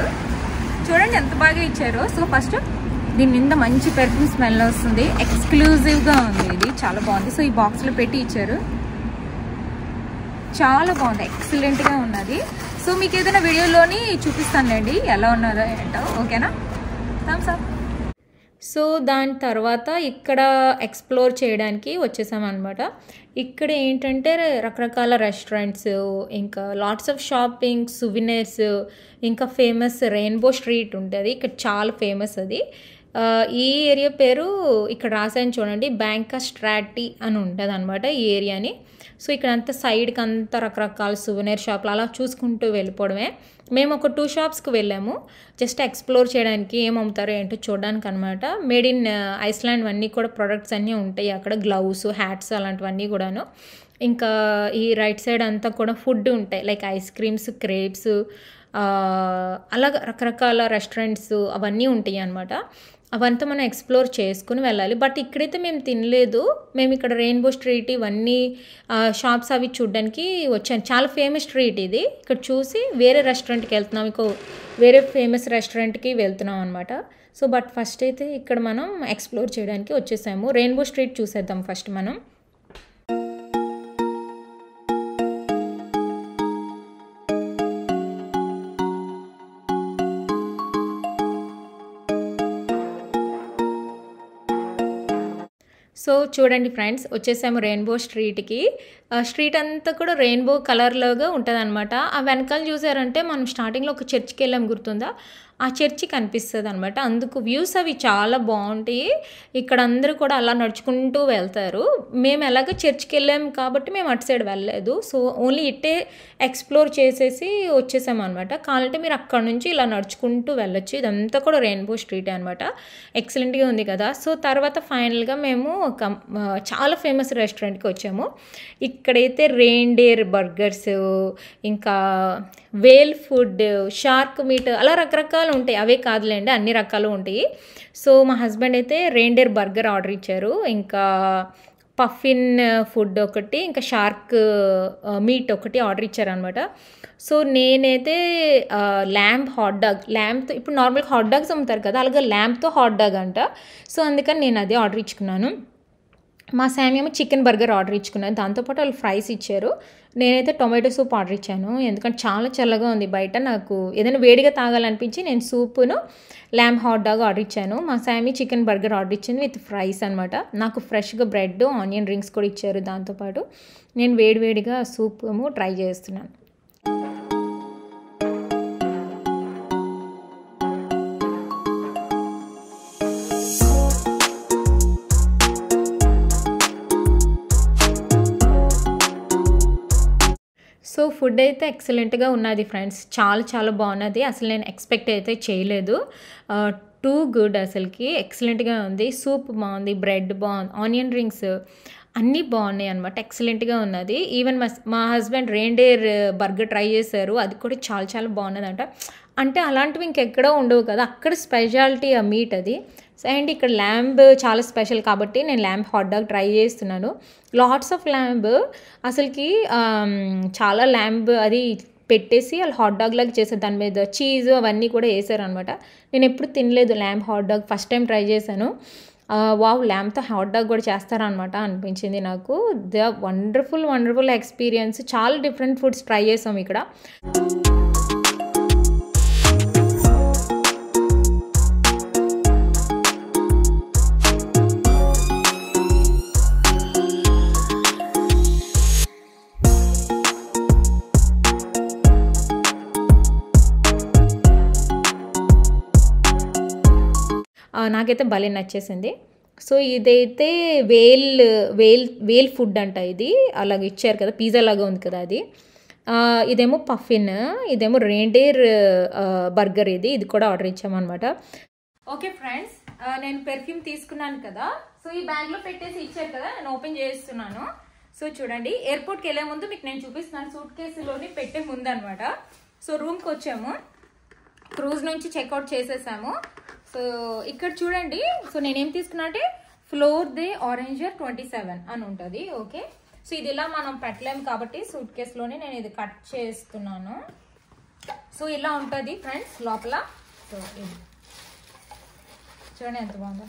చూడండి ఎంత బాగా ఇచ్చారో. సో ఫస్ట్ దీని మీద మంచి పెర్ఫ్యూమ్ స్మెల్ వస్తుంది, ఎక్స్క్లూజివ్గా ఉంది, ఇది చాలా బాగుంది. సో ఈ బాక్స్లో పెట్టి ఇచ్చారు, చాలా బాగుంది, ఎక్సలెంట్గా ఉన్నది. సో మీకు ఏదైనా వీడియోలోని చూపిస్తానులేండి ఎలా ఉన్నారో ఏంటో, ఓకేనా? Thums up. సో దాని తర్వాత ఇక్కడ ఎక్స్ప్లోర్ చేయడానికి వచ్చేసామన్నమాట. ఇక్కడ ఏంటంటే రకరకాల రెస్టారెంట్స్, ఇంకా లాట్స్ ఆఫ్ షాపింగ్, సువినీర్స్, ఇంకా ఫేమస్ రెయిన్బో స్ట్రీట్ ఉంటుంది. ఇక్కడ చాలా ఫేమస్ అది. ఈ ఏరియా పేరు ఇక్కడ రాసాను చూడండి, బ్యాంకా స్ట్రాటీ అని ఉంటుంది అనమాట ఈ ఏరియాని. సో ఇక్కడ అంతా సైడ్కి అంతా రకరకాల సువెనీర్ షాపులు అలా చూసుకుంటూ వెళ్ళిపోవడమే. మేము ఒక 2 షాప్స్కి వెళ్ళాము జస్ట్ ఎక్స్ప్లోర్ చేయడానికి, ఏం అమ్ముతారో ఏంటో చూడడానికి అనమాట. మేడ్ ఇన్ ఐస్లాండ్ అన్నీ కూడా ప్రొడక్ట్స్ అన్నీ ఉంటాయి అక్కడ, గ్లౌస్, హ్యాట్స్ అలాంటివన్నీ కూడాను. ఇంకా ఈ రైట్ సైడ్ అంతా కూడా ఫుడ్ ఉంటాయి, లైక్ ఐస్ క్రీమ్స్, క్రేప్స్, అలాగ రకరకాల రెస్టారెంట్స్ అవన్నీ ఉంటాయి అనమాట. అవంతా మనం ఎక్స్ప్లోర్ చేసుకుని వెళ్ళాలి. బట్ ఇక్కడైతే మేము తినలేదు. మేము ఇక్కడ రెయిన్బో స్ట్రీట్ ఇవన్నీ షాప్స్ అవి చూడడానికి వచ్చాను. చాలా ఫేమస్ స్ట్రీట్ ఇది. ఇక్కడ చూసి వేరే రెస్టారెంట్కి వెళ్తున్నాం, వేరే ఫేమస్ రెస్టారెంట్కి వెళ్తున్నాం అనమాట. సో బట్ ఫస్ట్ అయితే ఇక్కడ మనం ఎక్స్ప్లోర్ చేయడానికి వచ్చేసాము. రెయిన్బో స్ట్రీట్ చూసేద్దాం ఫస్ట్ మనం. సో చూడండి ఫ్రెండ్స్, వచ్చేసాము రెయిన్బో స్ట్రీట్కి. స్ట్రీట్ అంతా కూడా రెయిన్బో కలర్లోగా ఉంటుంది అనమాట. ఆ వెనకాల చూసారంటే మనం స్టార్టింగ్లో ఒక చర్చ్కి వెళ్ళాం, గుర్తుందా? ఆ చర్చి కనిపిస్తుంది అనమాట. అందుకు వ్యూస్ అవి చాలా బాగుంటాయి. ఇక్కడ అందరూ కూడా అలా నడుచుకుంటూ వెళ్తారు. మేము ఎలాగో చర్చ్కి వెళ్ళాం కాబట్టి మేము అటు సైడ్ వెళ్ళలేదు. సో ఓన్లీ ఇట్టే ఎక్స్ప్లోర్ చేసేసి వచ్చేసాం అనమాట. కావాలంటే మీరు అక్కడ నుంచి ఇలా నడుచుకుంటూ వెళ్ళొచ్చు. ఇదంతా కూడా రెయిన్బో స్ట్రీట్ అనమాట. ఎక్సలెంట్గా ఉంది కదా. సో తర్వాత ఫైనల్గా మేము ఒక చాలా ఫేమస్ రెస్టారెంట్కి వచ్చాము. ఇక్కడైతే రెయిన్డేర్ బర్గర్స్, ఇంకా వేల్ ఫుడ్, షార్క్ మీట్, అలా రకరకాలు ఉంటాయి. అవే కాదులేండి, అన్ని రకాలు ఉంటాయి. సో మా హస్బెండ్ అయితే రెయిన్డేర్ బర్గర్ ఆర్డర్ ఇచ్చారు, ఇంకా పఫిన్ ఫుడ్ ఒకటి, ఇంకా షార్క్ మీట్ ఒకటి ఆర్డర్ ఇచ్చారనమాట. సో నేనైతే ల్యాంబ్ హాట్ డాగ్, ల్యాంబ్తో ఇప్పుడు నార్మల్గా హాట్ డాగ్స్ అమ్ముతారు కదా, అలాగే ల్యాంబ్తో హాట్ డాగ్ అంట. సో అందుకని నేను అదే ఆర్డర్ ఇచ్చుకున్నాను. మా శామీ ఏమో చికెన్ బర్గర్ ఆర్డర్ ఇచ్చుకున్నాను, దాంతోపాటు వాళ్ళు ఫ్రైస్ ఇచ్చారు. నేనైతే టొమాటో సూప్ ఆర్డర్ ఇచ్చాను, ఎందుకంటే చాలా చల్లగా ఉంది బయట. నాకు ఏదైనా వేడిగా తాగాలనిపించి నేను సూపును ల్యాంబ్ హాట్ డాగ్ ఆర్డర్ ఇచ్చాను. మా శామీ చికెన్ బర్గర్ ఆర్డర్ ఇచ్చింది విత్ ఫ్రైస్ అనమాట. నాకు ఫ్రెష్గా బ్రెడ్, ఆనియన్ రింగ్స్ కూడా ఇచ్చారు దాంతోపాటు. నేను వేడివేడిగా సూప్ ఏమో ట్రై చేస్తున్నాను. సో ఫుడ్ అయితే ఎక్సలెంట్గా ఉన్నది ఫ్రెండ్స్, చాలా చాలా బాగున్నది. అసలు నేను ఎక్స్పెక్ట్ అయితే చేయలేదు. టూ గుడ్, అసలుకి ఎక్సలెంట్గా ఉంది. సూప్ బాగుంది, బ్రెడ్ బాగుంది, ఆనియన్ రింగ్స్ అన్నీ బాగున్నాయి అనమాట. ఎక్సలెంట్గా ఉన్నది. ఈవెన్ మా హస్బెండ్ రెయిన్డేర్ బర్గర్ ట్రై చేశారు, అది కూడా చాలా చాలా బాగున్నదంట. అంటే అలాంటివి ఇంకెక్కడో ఉండవు కదా, అక్కడ స్పెషాలిటీ ఆ మీట్ అది. అండ్ ఇక్కడ ల్యాంబ్ చాలా స్పెషల్ కాబట్టి నేను ల్యాంబ్ హాట్ డాగ్ ట్రై చేస్తున్నాను. లాట్స్ ఆఫ్ ల్యాంబ్, అసలుకి చాలా ల్యాంబ్ అది పెట్టేసి వాళ్ళు హాట్ డాగ్ లాగా చేశారు. దాని మీద చీజ్ అవన్నీ కూడా వేసారు అనమాట. నేను ఎప్పుడు తినలేదు lamb hot dog, first time try చేశాను. వావ్, ల్యాంబ్తో హాట్ డాగ్ కూడా చేస్తారనమాట అనిపించింది నాకు. The wonderful experience. చాలా డిఫరెంట్ ఫుడ్స్ ట్రై చేసాం ఇక్కడ. నాకైతే భలే నచ్చేసింది. సో ఇదైతే వేల్ ఫుడ్ అంట. ఇది అలాగ ఇచ్చారు కదా, పిజ్జా లాగా ఉంది కదా అది. ఇదేమో పఫిన్, ఇదేమో రెయిన్డేర్ బర్గర్. ఇది కూడా ఆర్డర్ ఇచ్చామన్నమాట. ఓకే ఫ్రెండ్స్, నేను పెర్ఫ్యూమ్ తీసుకున్నాను కదా, సో ఈ బ్యాగ్లో పెట్టేసి ఇచ్చారు కదా, నేను ఓపెన్ చేస్తున్నాను. సో చూడండి, ఎయిర్పోర్ట్కి వెళ్ళే ముందు మీకు నేను చూపిస్తున్నాను, సూట్ కేసులోని పెట్టే ముందు అనమాట. సో రూమ్కి వచ్చాము, క్రూజ్ నుంచి చెక్అవుట్ చేసేసాము. సో ఇక్కడ చూడండి, సో నేనేం తీసుకున్నా అంటే ఫ్లోర్ దే ఆరెంజర్ 27 అని ఉంటుంది. ఓకే, సో ఇది ఇలా మనం పెట్టలేము కాబట్టి సూట్ కేసులోనే నేను ఇది కట్ చేస్తున్నాను. సో ఇలా ఉంటుంది ఫ్రెండ్స్ లోపల. సో ఇది చూడండి ఎంత బాగుందో.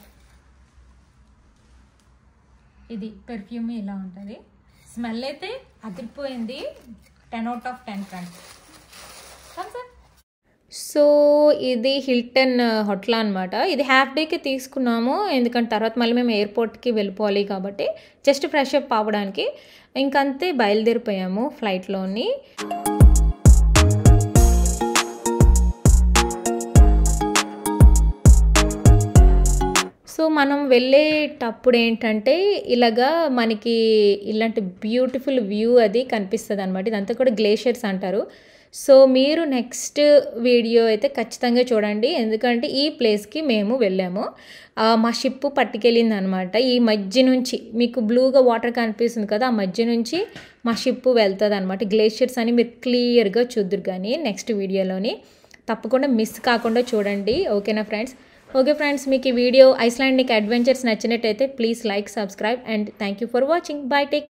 ఇది పెర్ఫ్యూమ్ ఇలా ఉంటుంది. స్మెల్ అయితే అదిరిపోయింది. 10 out of 10 ఫ్రెండ్స్. సో, ఇది హిల్టన్ హోటల్ అనమాట. ఇది హాఫ్ డేకి తీసుకున్నాము. ఎందుకంటే తర్వాత మళ్ళీ మేము ఎయిర్‌పోర్ట్‌కి వెళ్ళిపోవాలి కాబట్టి జస్ట్ ఫ్రెష్ అప్ అవ్వడానికి. ఇంకంతే బయలుదేరిపోయాము ఫ్లైట్‌లోని. సో, మనం వెళ్ళేటప్పుడేంటంటే, ఇలాగా మనకి ఇలాంటి బ్యూటిఫుల్ వ్యూ అది కనిపిస్తదనమాట. ఇదంతా కూడా గ్లేషియర్స్ అంటారు. సో, మీరు నెక్స్ట్ వీడియో అయితే ఖచ్చితంగా చూడండి. ఎందుకంటే, ఈ ప్లేస్‌కి మేము వెళ్ళాము. మా షిప్ పట్టుకెళ్ళిందనమాట. ఈ మధ్య నుంచి మీకు బ్లూగా వాటర్ కనిపిస్తుంది కదా! ఆ మధ్య నుంచి మా షిప్ వెళ్తదనమాట. గ్లేషియర్స్ అని మీరు క్లియర్‌గా చూద్దురు గానీ నెక్స్ట్ వీడియోలోని. తప్పకుండా మిస్ కాకుండా చూడండి. ఓకేనా ఫ్రెండ్స్? ఓకే ఫ్రెండ్స్, మీకు ఈ వీడియో ఐస్లాండిక్ అడ్వెంచర్స్ నచ్చినట్టయితే please like, subscribe and thank you for watching. By. Take